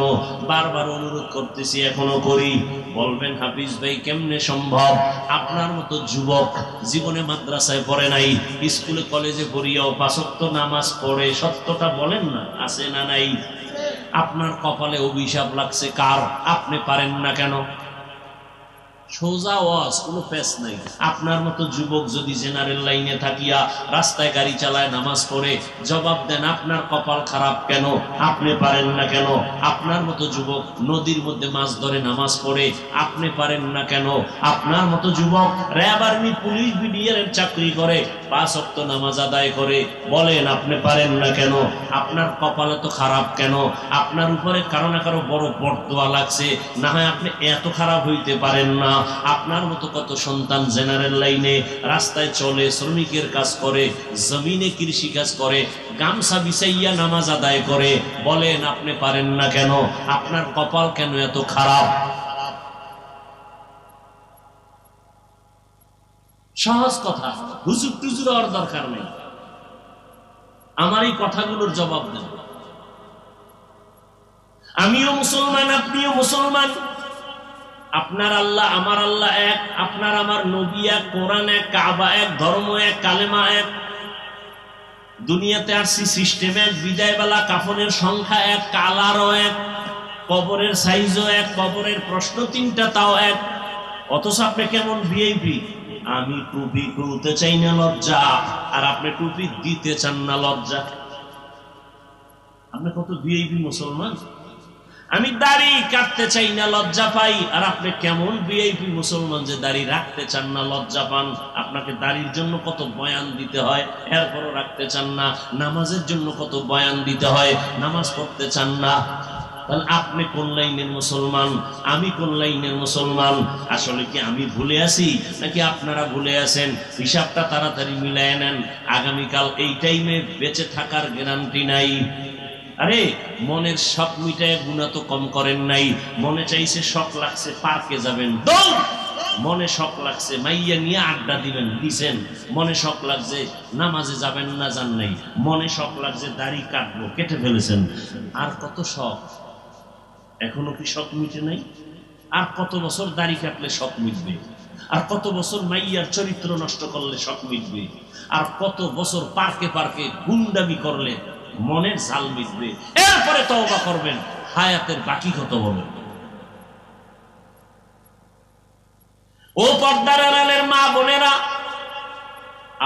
বারবার অনুরোধ করতেছি, এখনো করি। বলবেন হাফিজ ভাই কেমনে সম্ভব? আপনার মতো যুবক জীবনে মাদ্রাসায় পড়ে নাই, স্কুলে কলেজে পড়িয়াও পাঁচ ওয়াক্ত নামাজ পড়ে, সত্যটা বলেন না, আছে না নাই? আপনার কপালে অভিশাপ লাগছে কার? আপনি পারেন না কেন? সোজা ওয়াজ, কোনো পেশ নাই। আপনার মতো যুবক যদি জেনারেল লাইনে থাকিয়া রাস্তায় গাড়ি চালায়, নামাজ পড়ে, জবাব দেন আপনার কপাল খারাপ কেন? আপনি পারেন না কেন? আপনার মতো যুবক নদীর মধ্যে মাছ ধরে নামাজ পড়ে, আপনি পারেন না কেন? আপনার মতো যুবক র্যাব, আর্মি, পুলিশ, বিডিআর এর চাকরি করে, পাঁচ ওয়াক্ত নামাজ আদায় করে, বলেন আপনি পারেন না কেন? আপনার কপালে তো খারাপ কেন? আপনার উপরে কারো না কারো বড় বরদোয়া লাগছে, না হয় আপনি এত খারাপ হইতে পারেন না। আপনার মতো কত সন্তান জেনারেল লাইনে রাস্তায় চলে, শ্রমিকের কাজ করে, জমিনে কৃষি কাজ করে, গামছা বিছাইয়া নামাজ আদায় করে, বলেন আপনি পারেন না কেন? আপনার কপাল কেন এত খারাপ? সহজ কথা, হুজুর টুজুর হওয়ার দরকার নেই। আমার এই কথাগুলোর জবাব দেন। আমিও মুসলমান, আপনিও মুসলমান, আপনার আল্লাহ আমার আল্লাহ এক, আপনার আমার নবী এক, কোরআন এক, কাবা এক, ধর্ম এক, কালেমা এক। দুনিয়াতে আসছি সিস্টেম এক, বিদায় বেলা কাফনের সংখ্যা এক, কালারও এক, কবরের সাইজও এক, কবরের প্রশ্ন তিনটা তাও এক। অথচ আপনি কেমন ভিআইপি? আমি টুপি খুলতে চাই না লজ্জা, আর আপনি টুপি দিতে চান না লজ্জা। আপনি কত ভিআইপি মুসলমান? আমি দাড়ি কাটতে চাই না লজ্জা পাই, আর আপনি কেমন ভিআইপি মুসলমান যে দাড়ি রাখতে চান না লজ্জা পান? আপনাকে দাড়ির জন্য কত বয়ান দিতে হয়, এরপরও রাখতে চান না। নামাজের জন্য কত বয়ান দিতে হয়, নামাজ পড়তে চান না। তাহলে আপনি কোন লাইনের মুসলমান, আমি কোন লাইনের মুসলমান? আসলে কি আমি ভুলে আছি নাকি আপনারা ভুলে আছেন? হিসাবটা তাড়াতাড়ি মিলায় নেন, আগামীকাল এই টাইমে বেঁচে থাকার গ্যারান্টি নাই। আরে মনের শখ মিটায় গুণা তো কম করেন নাই। মনে চাইছে, শখ লাগছে পার্কে যাবেন, দৌড়। মনে শখ লাগছে মাইয়া নিয়ে আড্ডা দিবেন, দিছেন। মনে শখ লাগছে নামাজে যাবেন না, যান নাই। মনে শখ লাগছে দাড়ি কাটবো, কেটে ফেলেছেন। আর কত শখ, এখনো কি শখ মিটে নাই? আর কত বছর দাড়ি কাটলে শখ মিটবে? আর কত বছর মাইয়ার চরিত্র নষ্ট করলে শখ মিটবে? আর কত বছর পার্কে পার্কে গুন্ডামি করলে মনের জাল মিটবে? এরপরে তওবা করবেন, হায়াতের বাকি কত বলেন। ও পর্দার আড়ালের মা বোনেরা,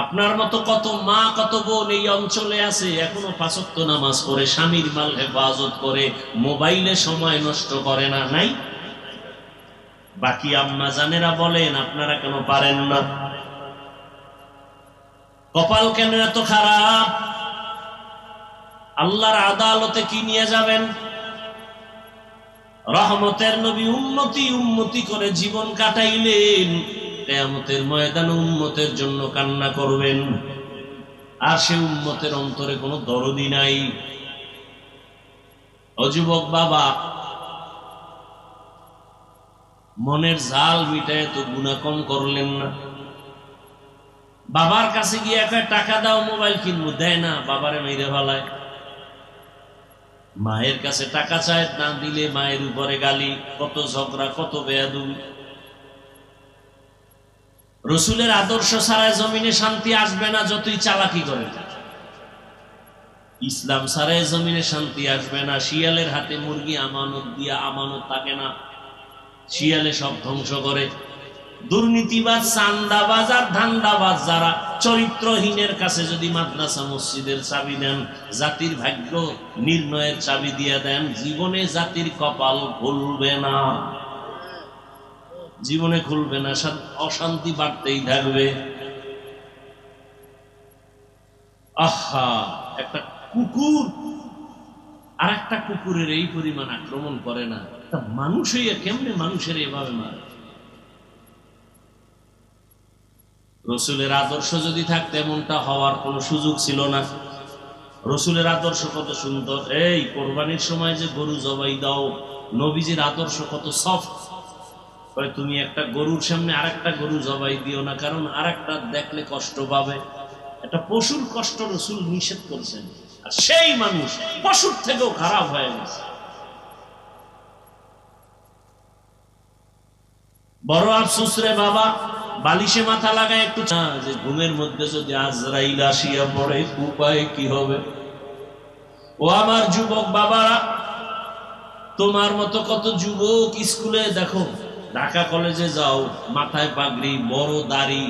আপনার মতো কত মা কত বোন এই অঞ্চলে আছে, এখনো পাঁচ ওয়াক্ত নামাজ পড়ে, স্বামীর মাল হেফাজত করে, মোবাইলে সময় নষ্ট করে না, নাই? বাকি আম্মা জানেরা বলেন আপনারা কেন পারেন না? কপাল কেন এত খারাপ? আল্লাহর আদালতে কি নিয়ে যাবেন? রহমতের নবী উম্মতি উম্মতি করে জীবন কাটাইলেন, কিয়ামতের ময়দানে উম্মতের জন্য কান্না করবেন, আর সে উম্মতের অন্তরে কোনো দরদি নাই। ও যুবক বাবা, মনের জাল মিটায় তো গুনাহ কম করলেন না? বাবার কাছে গিয়ে একটা টাকা দাও মোবাইল কিনবো, দেয় না, বাবারে মেরে ফেলায়। মায়ের কাছে টাকা চায়, না দিলে মায়ের উপরে গালি, কত ঝগড়া, কত বেয়াদবি। রসুলের আদর্শ ছাড়াই জমিনে শান্তি আসবে না, যতই চালাকি করে। ইসলাম ছাড়াই জমিনে শান্তি আসবে না। শিয়ালের হাতে মুরগি আমানত দিয়া আমানত থাকে না, শিয়ালে সব ধ্বংস করে। দুর্নীতিবাজ, চান্দাবাজ আর ধান্দাবাজ যারা, চরিত্রহীনের কাছে যদি মাদ্রাসা মসজিদের চাবি দেন, জাতির ভাগ্য নির্ণয়ের চাবি দিয়ে দেন, জীবনে জাতির কপাল খুলবে না, জীবনে খুলবে না, অশান্তি বাড়তেই থাকবে। আহা, একটা কুকুর আর একটা কুকুরের এই পরিমাণ আক্রমণ করে না, তা মানুষ হইয়া কেমনে মানুষের এভাবে মারে? রসুলের আদর্শ যদি থাকতো এমনটা হওয়ার কোনো সুযোগ ছিল না। রসুলের আদর্শ কত সুন্দর। এই কোরবানির সময় যে গরু জবাই দাও, নবীজির আদর্শ কত সফট। তুমি একটা গরুর সামনে আরেকটা গরু জবাই দিও না, কারণ আরেকটা দেখলে কষ্ট পাবে। একটা পশুর কষ্ট রসুল নিষেধ করছেন, আর সেই মানুষ পশুর থেকেও খারাপ হয়ে গেছে। বড় আফসোস রে বাবা, বালিশে মাথা লাগায় একটু যে ঘুমের মধ্যে যদি আজরাইল আসিয়া পড়ে উপায় কি হবে। ও আমার যুবক বাবারা, তোমার মতো কত যুবক স্কুলে দেখো, ঢাকা কলেজে যাও, মাথায় পাগড়ি, বড় দাড়ি,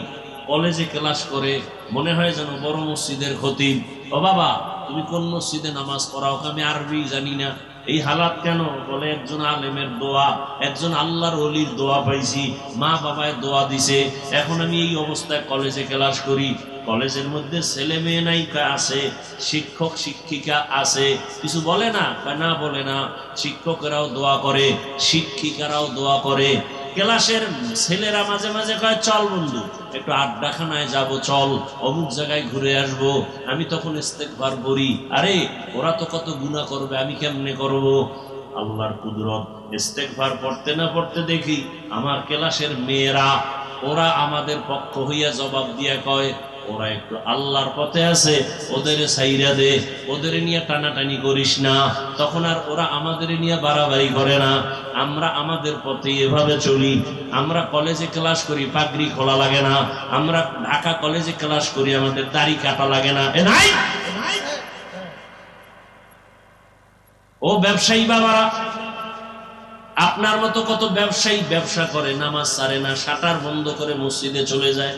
কলেজে ক্লাস করে, মনে হয় যেন বড় মসজিদের খতিব। ও বাবা, তুমি কোন মসজিদে নামাজ পড়াও? আমি আরবি জানি না। এই হালাত কেন? বলে একজন আলেমের দোয়া, একজন আল্লাহর ওলির দোয়া পাইছি, মা বাবায় দোয়া দিছে, এখন আমি এই অবস্থায় কলেজে ক্লাস করি। কলেজের মধ্যে ছেলে মেয়ে নায়িকা আছে, শিক্ষক শিক্ষিকা আছে, কিছু বলে না? না, বলে না। শিক্ষকেরাও দোয়া করে, শিক্ষিকারাও দোয়া করে। ক্লাসের ছেলেরা মাঝে মাঝে কয়, চল বন্ধু একটু আড্ডাখানায় যাব, চল অমুক জায়গায় ঘুরে আসবো। আমি তখন ইস্তেগফার করি, আরে ওরা তো কত গুনাহ করবে, আমি কেমনে করব? আল্লাহর কুদরত, ইস্তেগফার পড়তে না পড়তে দেখি আমার ক্লাসের মেয়েরা, ওরা আমাদের পক্ষ হইয়া জবাব দিয়া কয়, ওরা একটু আল্লাহর পথে আছে, ওদের ছাইরা দে, ওদের নিয়ে টানাটানি করিস না। তখন আর ওরা আমাদের নিয়ে বাড়াবাড়ি করে না। আমরা আমাদের পথে এভাবে চলি। আমরা কলেজে ক্লাস করি, পাগড়ি খোলা লাগে না। আমরা ঢাকা কলেজে ক্লাস করি, আমাদের দাড়ি কাটা লাগে না। ও ব্যবসায়ী বাবারা, আপনার মতো কত ব্যবসায়ী ব্যবসা করে, নামাজ ছাড়ে না, শাটার বন্ধ করে মসজিদে চলে যায়।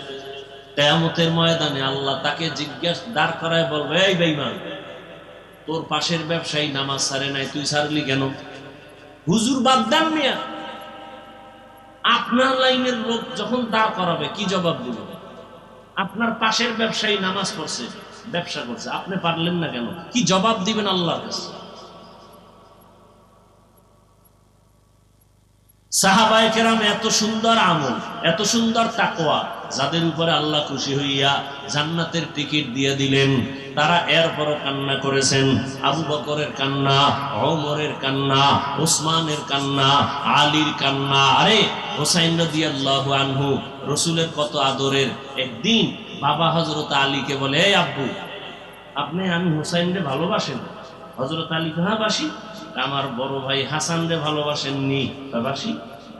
কিয়ামতের ময়দানে আল্লাহ তাকে জিজ্ঞাসা দাঁড় করায় বলবে, এই বেঈমান, তোর পাশের ব্যবসায়ী নামাজ ছাড়ে নাই, তুই ছাড়লি কেন? হুজুর বাদ দেন মিয়া। আপনার লাইনের লোক যখন দাঁড় করাবে কি জবাব দিল? আপনার পাশের ব্যবসায়ী নামাজ পড়ছে, ব্যবসা করছে, আপনি পারলেন না কেন? কি জবাব দিবেন আল্লাহর কাছে? সাহাবায়ে কেরাম এত সুন্দর আমল, এত সুন্দর তাকওয়া, যাদের উপরে আল্লাহ খুশি হইয়া জান্নাতের টিকিট দিয়ে দিলেন, তারা এরপরও কান্না করেছেন। আবু বকরের কান্না, ওমরের কান্না, ওসমানের কান্না, আলীর কান্না। আরে হোসাইন রাদিয়াল্লাহু আনহু রসুলের কত আদরের। একদিন বাবা হযরত আলীকে বলে, এই আব্বু, আপনি আমি হোসাইনকে ভালোবাসেন? হযরত আলী, হ্যাঁ বাসি। আমার বড় ভাই হাসান রে ভালোবাসেননি? বাসি।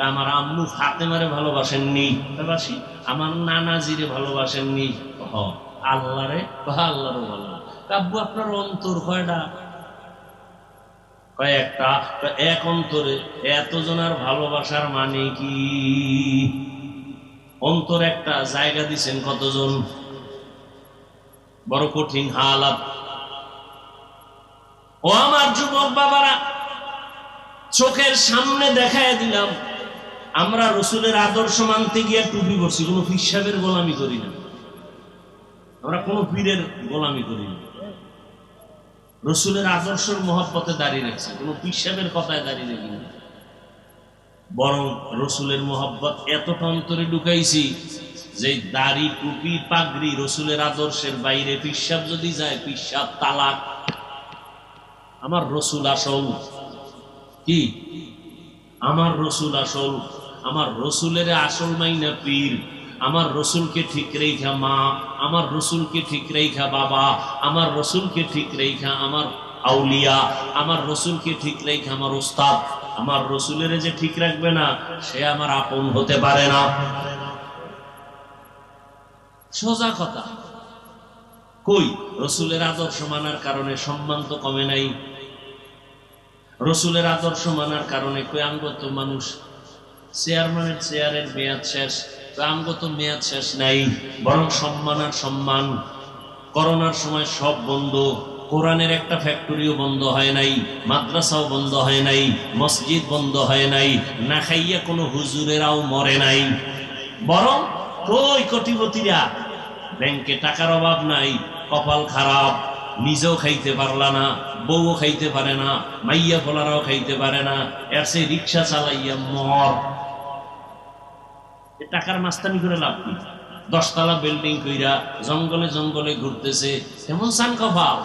আমার আম্মু ফাতেমারে ভালোবাসেননি? বাসি। আমার নানাজিরে ভালোবাসেননি? আল্লাহ রে, আল্লাহরও ভালো। আব্বু আপনার অন্তর কয়টা? কয়েকটা। এক অন্তরে এতজনের ভালোবাসার মানে কি? অন্তর একটা, জায়গা দিছেন কতজন? বড় কঠিন হালাত। ও আমার যুবক বাবারা, চোখের সামনে দেখায় দিলাম, আমরা রসুলের আদর্শ মানতে গিয়ে টুপি পরছি, কোনো পীর সাহেবের গোলামি করি না, আমরা কোনো পীরের গোলামি করি না। রসুলের আদর্শের মহব্বতে দাঁড়িয়ে রাখছি, কোনো পীর সাহেবের কথায় দাঁড়িয়ে রাখি না। বরং রসুলের মহব্বত এতটা অন্তরে ঢুকাইছি যে দাড়ি, টুপি, পাগড়ি রসুলের আদর্শের বাইরে। পীর সাহেব যদি যায়, পীর সাহেব তালাক। আমার রসুল আসল। কি? আমার রসুল আসল। আমার রসুলের আসল মাইনা পীর। আমার রসুলকে ঠিক রেখা মা, আমার রসুলকে ঠিক রেখা বাবা, আমার রসুলকে ঠিক রেখা আমার আউলিয়া। আমার রসুলকে ঠিক রেখে আমার উস্তাদ, আমার রসুলের যে ঠিক রাখবে না সে আমার আপন হতে পারে না। সোজা কথা। কই রসুলের আদর্শ মানার কারণে সম্মান তো কমে নাই। রসুলের আদর্শ মানার কারণে কই আমগত মানুষ চেয়ারম্যানের চেয়ারের মেয়াদ শেষ, আমগত মেয়াদ শেষ নাই, বরং সম্মান আর সম্মান। করোনার সময় সব বন্ধ, কোরআনের একটা ফ্যাক্টরিও বন্ধ হয় নাই, মাদ্রাসাও বন্ধ হয় নাই, মসজিদ বন্ধ হয় নাই, না খাইয়া কোনো হুজুরেরাও মরে নাই। বরং কই কোটিপতিরা, ব্যাংকে টাকার অভাব নাই, কপাল খারাপ, নিজেও খাইতে পারলা না, বউও খাইতে পারে না, মাইয়া ফোলারাও খাইতে পারে না, এর সে রিক্সা চালাইয়া মর। টাকার মাস্তানি করে লাভ কি? 10 তলা বিল্ডিং কইরা জঙ্গলে জঙ্গলে ঘুরতেছে, কেমন সান কপাল।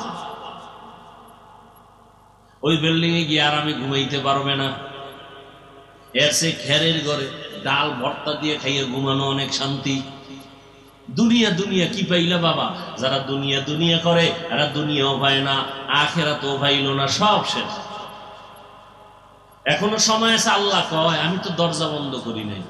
ওই বিল্ডিং এ গিয়ে আরামে ঘুমাইতে পারবে না, এর সে খেরের ঘরে ডাল ভর্তা দিয়ে খাইয়ে ঘুমানো অনেক শান্তি। দুনিয়া দুনিয়া কি পাইলা বাবা? যারা দুনিয়া দুনিয়া করে এরা দুনিয়াও পায় না, আখিরাতও পাইল না, সব শেষ। এখনো সময় আছে। আল্লাহ কয় আমি তো দরজা বন্ধ করি নাই।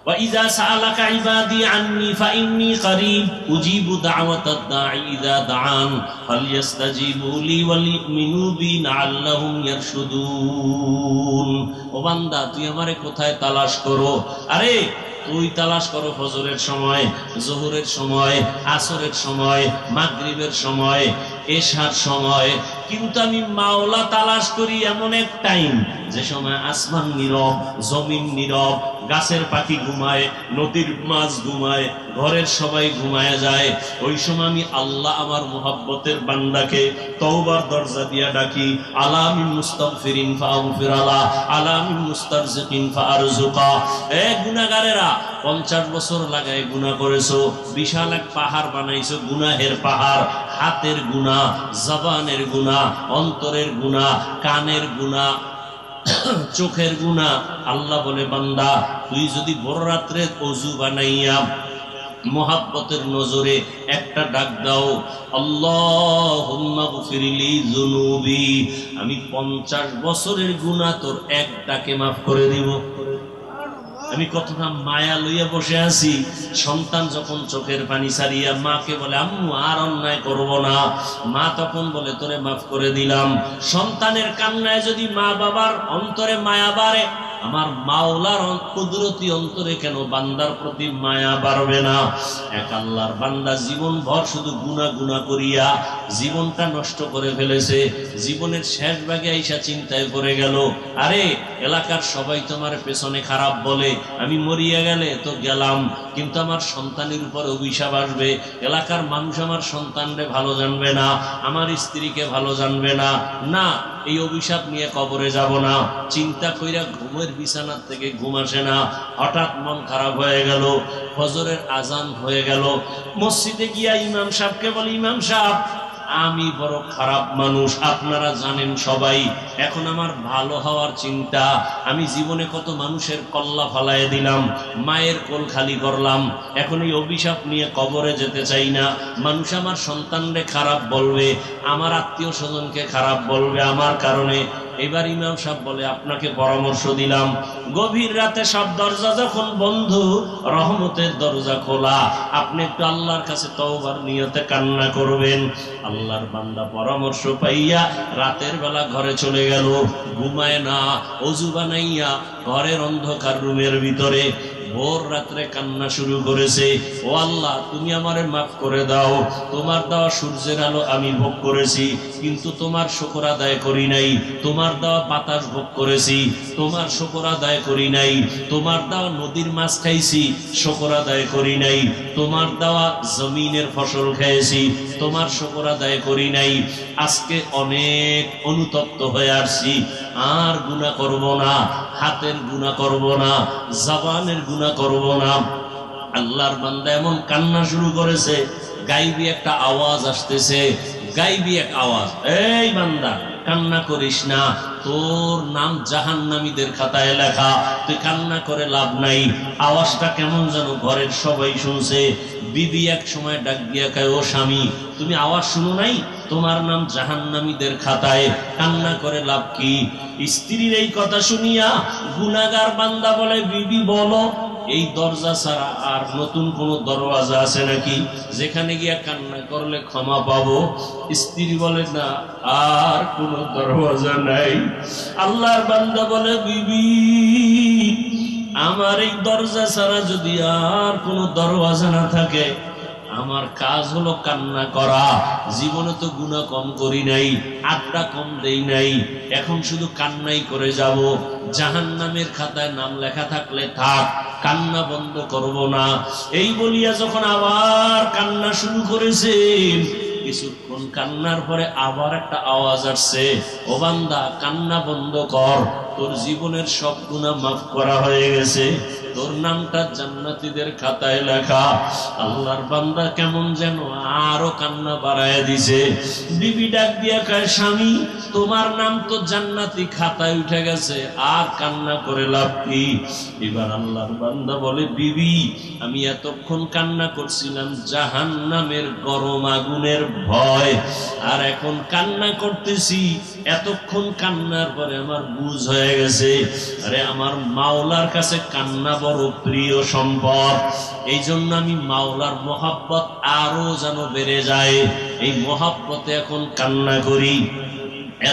وَإِذَا سَأَلَكَ عِبَادِي عَنِّي فَإِنِّي قَرِيبٌ أُجِيبُ دَعْوَةَ الدَّاعِ إِذَا دَعَانِ فَلْيَسْتَجِيبُوا لِي وَلْيُؤْمِنُوا بِي لَعَلَّهُمْ يَرْشُدُونَ। ও বান্দা তুই আমারে কোথায় তালাশ করো? আরে তুই তালাশ করো ফজরের সময়, জোহরের সময়, আসরের সময়, মাগরিবের সময়, এশার সময়, কিন্তু আমি মাওলা তালাশ করি এমন এক টাইম যে সময় আসমান নীরব, জমিন নীরব, গাছের পাখি ঘুমায়, নদীর মাছ ঘুমায়, ঘরের সবাই ঘুমায় যায়। ওই সময় আমি আল্লাহ আমার মুহাব্বতের বান্দাকে তওবার দরজা দিয়া ডাকি, আলামিন মুস্তাগফিরিন ফাগফির আলা, আলামিন মুস্তারজিকিন ফারজুকা। এ গুনাহগারেরা, 50 বছর লাগায় গুনাহ করেছো, বিশাল এক পাহাড় বানাইছো, গুনাহের পাহাড়। হাতের গুনাহ, জবানের গুনাহ, অন্তরের গুনাহ, কানের গুনাহ, চোখের গুনাহ। আল্লাহ বলে বান্দা তুই যদি বড় রাত্রে ওযু বানাইয়া মুহাব্বতের নজরে একটা ডাক দাও, আল্লাহুম্মা গফিরলি যুনুবি, আমি 50 বছরের গুনাহ তোর এক ডাকে মাফ করে দিব। আমি কতটা মায়া লইয়া বসে আছি। সন্তান যখন চোখের পানি ছাড়িয়া মাকে বলে আম্মু আর অন্যায় করব না, মা তখন বলে তোরে মাফ করে দিলাম। সন্তানের কান্নায় যদি মা বাবার অন্তরে মায়া বাড়ে, আমার মাওলার কুদরতি অন্তরে কেন বান্দার প্রতি মায়া বাড়বে না? এক আল্লাহর বান্দা জীবন ভর শুধু গুনাহ গুনাহ করিয়া জীবনটা নষ্ট করে ফেলেছে। জীবনের শেষ ভাগে আইসা চিন্তায় পড়ে গেল, আরে এলাকার সবাই তোমার পেছনে খারাপ বলে, আমি মরিয়া গেলে তো গেলাম, কিন্তু আমার সন্তানের উপর অভিশাপ আসবে। এলাকার মানুষ আমার সন্তানরে ভালো জানবে না, আমার স্ত্রীকে ভালো জানবে না। না, এই অভিশাপ নিয়ে কবরে যাব না। চিন্তা কইরা ঘুমের বিছানার থেকে ঘুম আসে না। হঠাৎ মন খারাপ হয়ে গেল, ফজরের আজান হয়ে গেল। মসজিদে গিয়া ইমাম সাহেবকে বলি, ইমাম সাহেব আমি বড় খারাপ মানুষ, আপনারা জানেন সবাই। এখন আমার ভালো হওয়ার চিন্তা, আমি জীবনে কত মানুষের কল্লা ফালায় দিলাম, মায়ের কোল খালি করলাম, এখন এই অভিশাপ নিয়ে কবরে যেতে চাই না। মানুষ আমার সন্তানরে খারাপ বলবে, আমার আত্মীয় স্বজনকে খারাপ বলবে আমার কারণে। এবার ইমাম সাহেব বলে আপনাকে পরামর্শ দিলাম, গভীর রাতে সব দরজা যখন বন্ধ, রহমতের দরজা খোলা, আপনি একটু আল্লাহর কাছে তওবার নিয়তে কান্না করবেন। আল্লাহর বান্দা পরামর্শ পাইয়া রাতের বেলা ঘরে চলে গেল, ঘুমায় না, ওযু বানাইয়া ঘরের অন্ধকার রুমের ভিতরে ভোর রাত্রে কান্না শুরু করেছে, ও আল্লাহ তুমি আমারে মাফ করে দাও, তোমার দেওয়া সূর্যের আলো আমি ভোগ করেছি কিন্তু তোমার শুকর আদায় করি নাই, তোমার দেওয়া বাতাস ভোগ করেছি তোমার শুকর আদায় করি নাই, তোমার দেওয়া নদীর মাছ খাইছি শুকর আদায় করি নাই, তোমার দেওয়া জমিনের ফসল খেয়েছি তোমার শুকর আদায় করি নাই। আজকে অনেক অনুতপ্ত হয়ে আসছি, আর গুনাহ করব না, হাতের গুনাহ করব না, জবানের গুনাহ করব না। আল্লাহর বান্দা এমন কান্না শুরু করেছে, গাইবি একটা আওয়াজ আসতেছে, গাইবি এক আওয়াজ, এই বান্দা কান্না করিস না, তোর নাম জাহান্নামীদের খাতায় লেখা, তুই কান্না করে লাভ নাই। আওয়াজটা কেমন যেন ঘরের সবাই শুনছে। বিবি এক সময় ডাক দিয়া কয়, ও স্বামী তুমি আওয়াজ শুনো নাই? তোমার নাম জাহান্নামীদের খাতায়, কান্না করে লাভ কি? স্ত্রীর এই কথা শুনিয়া গুনাহগার বান্দা বলে, বিবি বলো, এই দরজা ছাড়া আর নতুন কোন দরওয়াজা আছে নাকি যেখানে গিয়া কান্না করলে ক্ষমা পাবো? স্ত্রী বলে, না, আর কোন দরওয়াজা নাই। আল্লাহর বান্দা বলে, বিবি আমার এই দরজা ছাড়া যদি আর কোন দরওয়াজা না থাকে, আমার কাজ হলো কান্না করা। জীবনে তো গুনাহ কম করি নাই, আড্ডা কম দেই নাই, এখন শুধু কান্নাই করে যাব। জাহান্নামের খাতায় নাম লেখা থাকলে থাক, কান্না বন্ধ করব না। এই বলিয়া যখন আবার কান্না শুরু করেছেন, কিছুক্ষণ কান্নার পরে আবার একটা আওয়াজ আসছে, ও বান্দা কান্না বন্ধ কর, তোর জীবনের সব গুনাহ মাফ করা হয়ে গেছে, তোর নামটা জান্নাতীদের খাতায় লেখা। আল্লাহর বান্দা কেমন যেন আরো কান্না বাড়ায় দিছে। বিবি ডাক দিয়া কয়, স্বামী তোমার নাম তো জান্নাতি খাতায় উঠে গেছে, আর কান্না করে লাভ কি? এবার আল্লাহর বান্দা বলে, বিবি আমি এতক্ষণ কান্না করছিলাম জাহান্নামের গরম আগুনের ভয়, আর এখন কান্না করতেছি, এতক্ষণ কান্নার পরে আমার বুঝ হয়ে গেছে, আরে আমার মাওলার কাছে কান্না বড় প্রিয় সম্পদ। এই জন্য আমি মাওলার মহাব্বত আরো যেন বেড়ে যায়, এই মহাব্বতে এখন কান্না করি।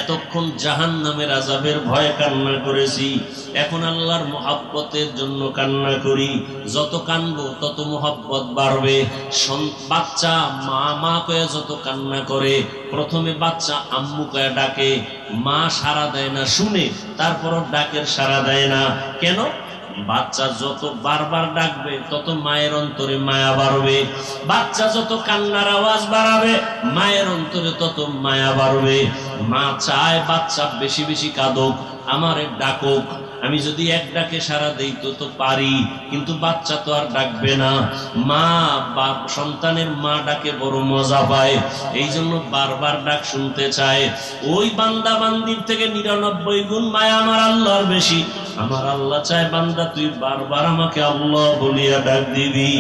এতক্ষণ জাহান্নামের আযাবের ভয়ে কান্না করেছি, এখন আল্লাহর মহাব্বতের জন্য কান্না করি। যত কানবো তত মহাব্বত বাড়বে। বাচ্চা মা মা কয়ে যত কান্না করে, প্রথমে বাচ্চা আম্মু কয়ে ডাকে, মা সাড়া দেয় না, শুনে তারপরও ডাকের সাড়া দেয় না। কেন? বাচ্চা যত বারবার ডাকবে তত মায়ের অন্তরে মায়া বাড়বে, বাচ্চা যত কান্নার আওয়াজ বাড়াবে মায়ের অন্তরে তত মায়া বাড়বে। মা চায় বাচ্চা বেশি বেশি কাঁদুক, আমারে ডাকুক, আমি যদি এক ডাকে সাড়া দেই তো পারি, কিন্তু বাচ্চা তো আর ডাকবে না। মা বাপ সন্তানের মা ডাকে বড় মজা পায়, এই জন্য বারবার ডাক শুনতে চায়। ওই বান্দা বান্দির থেকে 99 গুণ মায়া আমার আল্লাহর বেশি। আমার আল্লাহ চায় বান্দা তুই বারবার আমাকে আল্লাহ বলিয়া ডাক দিবি।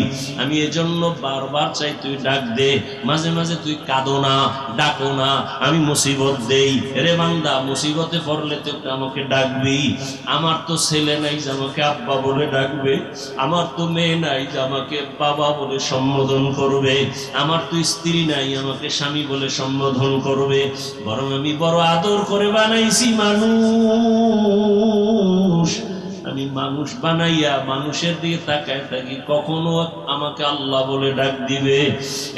আমি এজন্য বারবার চাই তুই ডাক দে, মাঝে মাঝে তুই কাঁদো না, ডাকো না, আমি মুসিবত দেই। রে বান্দা মুসিবতে পড়লে তো আমাকে ডাকবি। আমার তো ছেলে নাই যে আমাকে আব্বা বলে ডাকবে, আমার তো মেয়ে নাই যে আমাকে বাবা বলে সম্বোধন করবে, আমার তো স্ত্রী নাই আমাকে স্বামী বলে সম্বোধন করবে, বরং আমি বড় আদর করে বানাইছি মানুষ। আমি মানুষ বানাইয়া মানুষের দিকে তাকায় থাকি, কখনো আমাকে আল্লাহ বলে ডাক দিবে।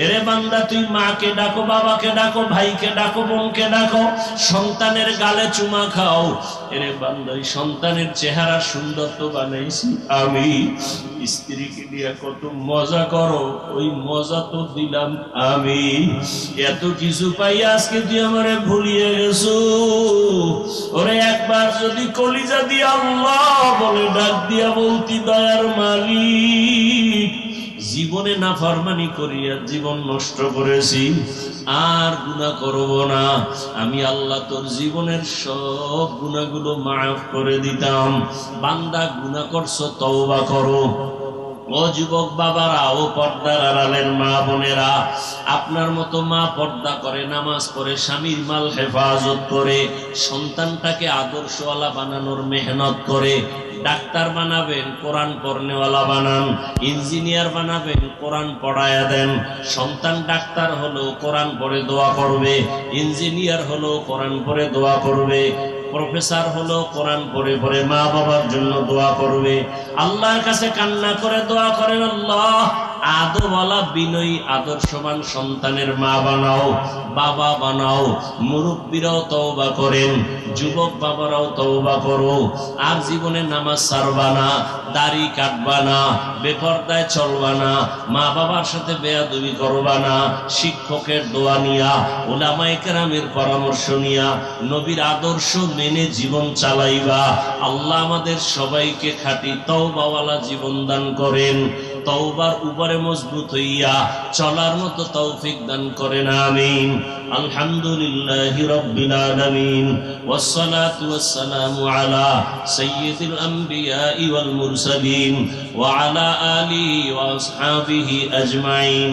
এরে বান্দা তুই মাকে ডাকো, বাবাকে ডাকো, ভাইকে ডাকো, বোনকে ডাকো, সন্তানের গালে চুমা খাও। এরে বান্দা সন্তানের চেহারা সুন্দর তো বানাইছি আমি, স্ত্রীকে দিয়ে কত মজা করো, ওই মজা তো দিলাম আমি। এত কিছু পাই আজকে তুই আমারে ভুলিয়ে গেছো। ওরে একবার যদি কলিজা দিয়ে আল্লাহ বলে ডাক দিয়া বলতি, দয়ার মালিক জীবনে নাফরমানি করিয়া জীবন নষ্ট করেছি, আর গুনাহ করব না, আমি আল্লাহ তোর জীবনের সব গুনাহগুলো মাফ করে দিতাম। বান্দা গুনাহ করছো, তওবা করো। ও যুবক বাবারা, ও পর্দার আড়ালের মা বোনেরা, আপনার মতো মা পর্দা করে, নামাজ পড়ে, স্বামীর মাল হেফাজত করে, সন্তানটাকে আদর্শওয়ালা বানানোর মেহনত করে। ডাক্তার বানাবেন, কোরআন পড়নেওয়ালা বানান। ইঞ্জিনিয়ার বানাবেন, কোরআন পড়ায়া দেন। সন্তান ডাক্তার হলো কোরআন পড়ে দোয়া করবে, ইঞ্জিনিয়ার হলো কোরআন পড়ে দোয়া করবে, প্রফেসর হলো কোরআন পড়ে পড়ে মা বাবার জন্য দোয়া করবে। আল্লাহর কাছে কান্না করে দোয়া করেন, আল্লাহ আদরওয়ালা বিনয়ী আদর্শবান সন্তানের মা বানাও, বাবা বানাও। মুরব্বীরাও তওবা করেন, যুবক বাবারাও তওবা করো। আর জীবনে নামাজ ছাড়বা না, দাড়ি কাটবা না, বেপরদায় চলবা না, মা বাবার সাথে বেয়াদবি করবা না, শিক্ষকের দোয়া নিয়া, উলামায়ে কেরামের পরামর্শ নিয়া, নবীর আদর্শ মেনে জীবন চালাইবা। আল্লাহ আমাদের সবাইকে খাঁটি তওবাওয়ালা জীবন দান করেন। তওবার উপরে মজবুত হইয়া চলার মতো তৌফিক দান করেন আমিন। আলহামদুলিল্লাহি রাব্বিল আলামিন ওয়াসসালাতু ওয়াসসালামু আলা সাইয়্যিদিল আমবিয়া ওয়াল মুরসালিন ওয়া আলা আলিহি ওয়া আসহাবিহি আজমাইন।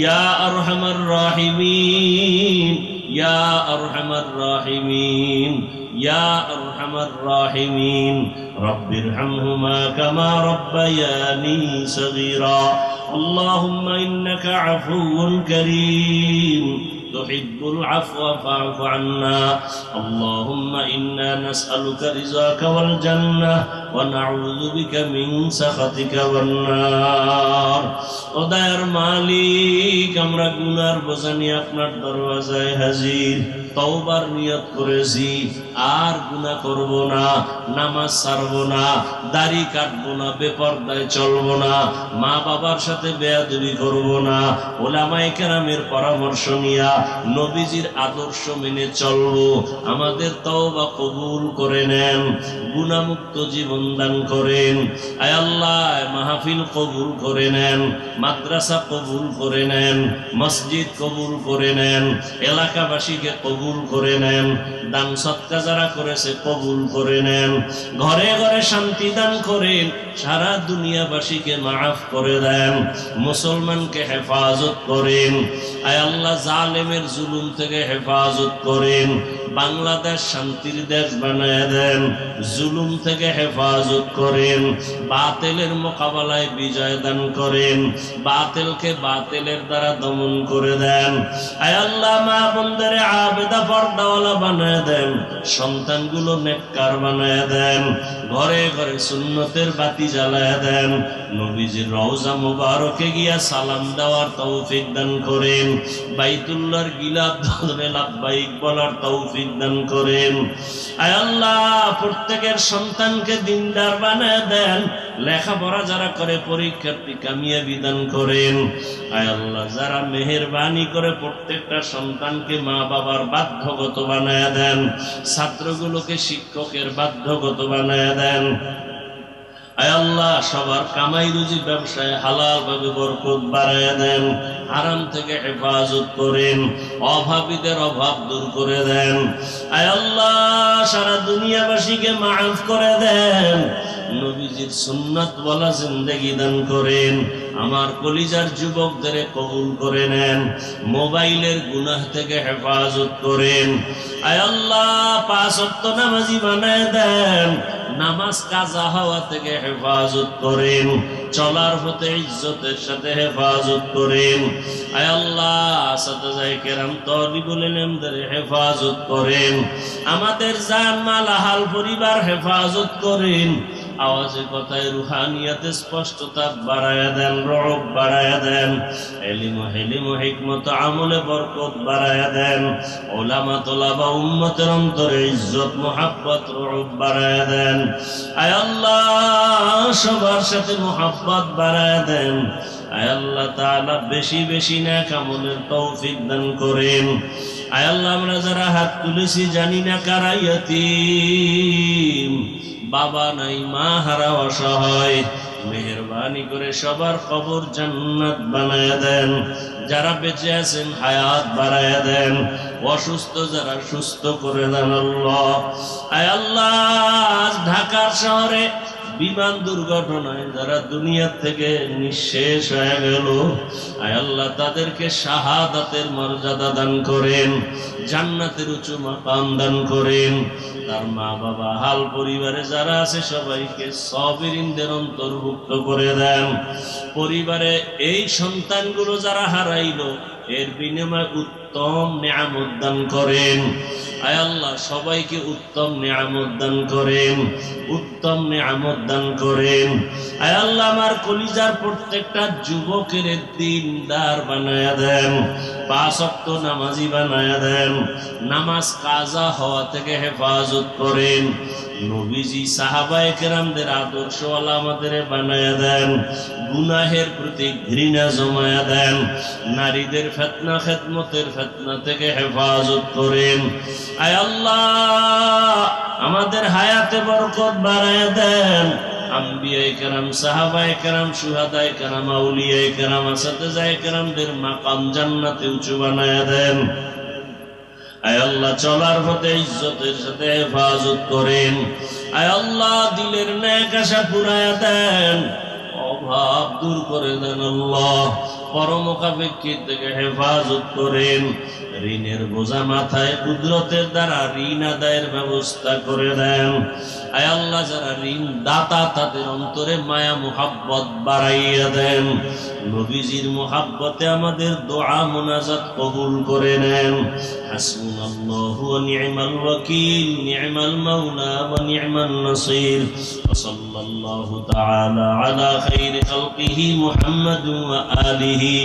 ইয়া আরহামার রাহিমিন, ইয়া আরহামার রাহিমিন, ইয়া আরহামার রাহিমিন। রব্বিরহামহুমা কামা রাব্বায়ানি সগীরা। আল্লাহুম্মা ইন্নাকা আফুউন কারীম তুহিব্বুল আফওয়া ফা'ফু আন্না। আল্লাহুম্মা ইন্না নাসআলুকা রিযাকা ওয়াল জান্নাহ ওয়া নাউযু বিকা মিন সাখাতিকা ওয়ান নার। ও দয়ার মালিক, আমরা গুনার বোঝা নিয়ে আপনার দরওয়াজায় হাজির। তওবার নিয়ত করেছি, আর গুনাহ করব না, নামাজ ছাড়ব না, দাড়ি কাটব না, বেপরদায় চলব না, মা বাবার সাথে বেয়াদবি করব না, উলামায়ে কেরামের পরামর্শ নিয়া নবীজির আদর্শ মেনে চলব। আমাদের তওবা কবুল করে নেন, গুনাহমুক্ত জীবন দান করেন। আয় আল্লাহ, মাহফিল কবুল করে নেন, মাদ্রাসা কবুল করে নেন, মসজিদ কবুল করে নেন, এলাকাবাসীকে কবুল করে নেন, দান সদকা যারা করেছে কবুল করে নেন, ঘরে ঘরে শান্তি দান করেন, সারা দুনিয়াবাসীকে মাফ করে দেন, মুসলমানকে হেফাজত করেন। আয় আল্লাহ, জালেমের জুলুম থেকে হেফাজত করেন, বাংলাদেশ শান্তির দেশ বানায় দেন, জুলুম থেকে হেফাজত করেন, বাতিলের মোকাবেলায় বিজয় দান করেন, বাতিলকে বাতিলের দ্বারা দমন করে দেন। আয় আল্লাহ, মা বোনদের আবেদা পর্দাওয়ালা বানায় দেন, সন্তানগুলো নেককার বানায় দেন, ঘরে ঘরে সুন্নতের বাতি জ্বালায় দেন, নবীজির রওজা মুবারকে গিয়া সালাম দেওয়ার তৌফিক দান করেন, বাইতুল্লাহর গিলাফ ধরে লাব্বাইক বলার তৌফিক দান করেন। আয় আল্লাহ, প্রত্যেকের সন্তানকে দিনদার বানায় দেন, লেখাপড়া যারা করে পরীক্ষার্থী কামিয়াবি দান করেন। আয় আল্লাহ, যারা মেহেরবানি করে প্রত্যেকটা সন্তানকে মা বাবার বাধ্যগত বানায় দেন, ছাত্রগুলোকে শিক্ষকের বাধ্যগত বানায় দেন। আয় আল্লাহ, সবার কামাই রুজি ব্যবসায় হালাল ভাবে বরকত বাড়ায় দেন, হারাম থেকে হেফাজত করেন, অভাবীদের অভাব দূর করে দেন। আয় আল্লাহ, সারা দুনিয়াবাসীকে মাফ করে দেন, নবীজির সুন্নাত ওয়ালা জিন্দেগি দান করেন। আমার কলিজার যুবকদের কবুল করে নেন, মোবাইলের গুনাহ থেকে হেফাজত করেন। আয় আল্লাহ, 5 ওয়াক্ত নামাজি বানায় দেন, নামাজ কাজা হওয়া থেকে হেফাজত করেন, চলার পথে ইজ্জতের সাথে হেফাজত করেন। আয় আল্লাহ, আসাতায়ে কেরাম তালিবুল ইলমদের হেফাজত করেন, আমাদের জান মাল আহাল পরিবার হেফাজত করেন। আওয়াজে কথায় রুহানিয়াতে স্পষ্টতা বাড়ায়া দেন, রব বাড়ায়া দেন, ইলম হিলম হিকমত আমলে বরকত বাড়ায়া দেন, উলামা তোলাবা উম্মতের অন্তরে ইজ্জত মুহাব্বত রব বাড়ায়া দেন। আয় আল্লাহ, সবার সাথে মুহাব্বত বাড়ায়া দেন। আয় আল্লাহ তাআলা, বেশি বেশি নেক আমলের তৌফিক দান করেন। আয় আল্লাহ, আমরা যারা হাত তুলেছি জানি না কারা ইয়তীম, বাবা নাই, মা হারা, অসহায়, মেহেরবানি করে সবার কবর জান্নাত বানায় দেন। যারা বেঁচে আছেন হায়াত বাড়ায় দেন, অসুস্থ যারা সুস্থ করে দেন আল্লাহ। আয় আল্লাহ, ঢাকার শহরে বিমান দুর্ঘটনায় যারা দুনিয়া থেকে নিঃশেষ হয়ে গেল, আয় আল্লাহ তাদেরকে শাহাদাতের মর্যাদা দান করেন, জান্নাতের উঁচু মাকাম দান করেন। তার মা বাবা হাল পরিবারে যারা আছে সবাইকে সাবিরিনদের অন্তর্ভুক্ত করে দেন। পরিবারে এই সন্তানগুলো যারা হারাইলো এর বিনিময়ে উত্তম নিয়ামত দান করেন। আয় আল্লাহ, সবাইকে উত্তম নিয়ামত দান করেন, উত্তম নিয়ামত দান করেন। আয় আল্লাহ, আমার কলিজার প্রত্যেকটা যুবকের দিনদার বানায়া দেন, 5 ওয়াক্ত নামাজি বানায়া দেন, নামাজ কাজা হওয়া থেকে হেফাজত করেন। নবীজি সাহাবায়ে কেরামদের আদর্শওয়ালা আমাদের বানায়া দেন, গুনাহের প্রতি ঘৃণা জমায়া দেন, নারীদের ফিতনা খেদমতের ফিতনা থেকে হেফাজত করেন। আয় আল্লাহ, আমাদের হায়াতে বরকত বাড়ায়া দেন। আম্বিয়ায়ে কেরাম, সাহাবায়ে কেরাম, শুহাদায়ে কেরাম, আউলিয়ায়ে কেরাম, আসাতিজায়ে কেরামদের মাকাম জান্নাতে উঁচু বানায়া দেন। আয় আল্লাহ চলার পথে ইজ্জতের সাথে হেফাজত করেন। আয় আল্লাহ দিলের নেক আশা পুরায়া দেন, অভাব দূর করে দেন। আল্লাহ পরমুখাপেক্ষী থেকে হেফাজত করেন। ঋণের বোঝা মাথায় কুদরতের দ্বারা ঋণ আদায়ের ব্যবস্থা করে দেন। আয় আল্লাহ যারা ঋণ দাতা তাদের অন্তরে মায়া মুহাব্বত বাড়াইয়া দেন। নবীজির মুহাব্বতে আমাদের দোয়া মুনাজাত কবুল করে নেন। হাসবুনাল্লাহু ওয়া নি'মাল ওয়াকিল, নি'মাল মাওলা ওয়া নি'মান নাসির। ওয়া সাল্লাল্লাহু তাআলা আলা খাইরি খালকিহি মুহাম্মাদ ওয়া আলিহি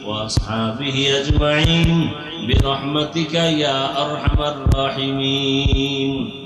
ওয়া আসহাবিহি আজমাইন বিরহমাতিকা ইয়া আরহামার রাহিমিন।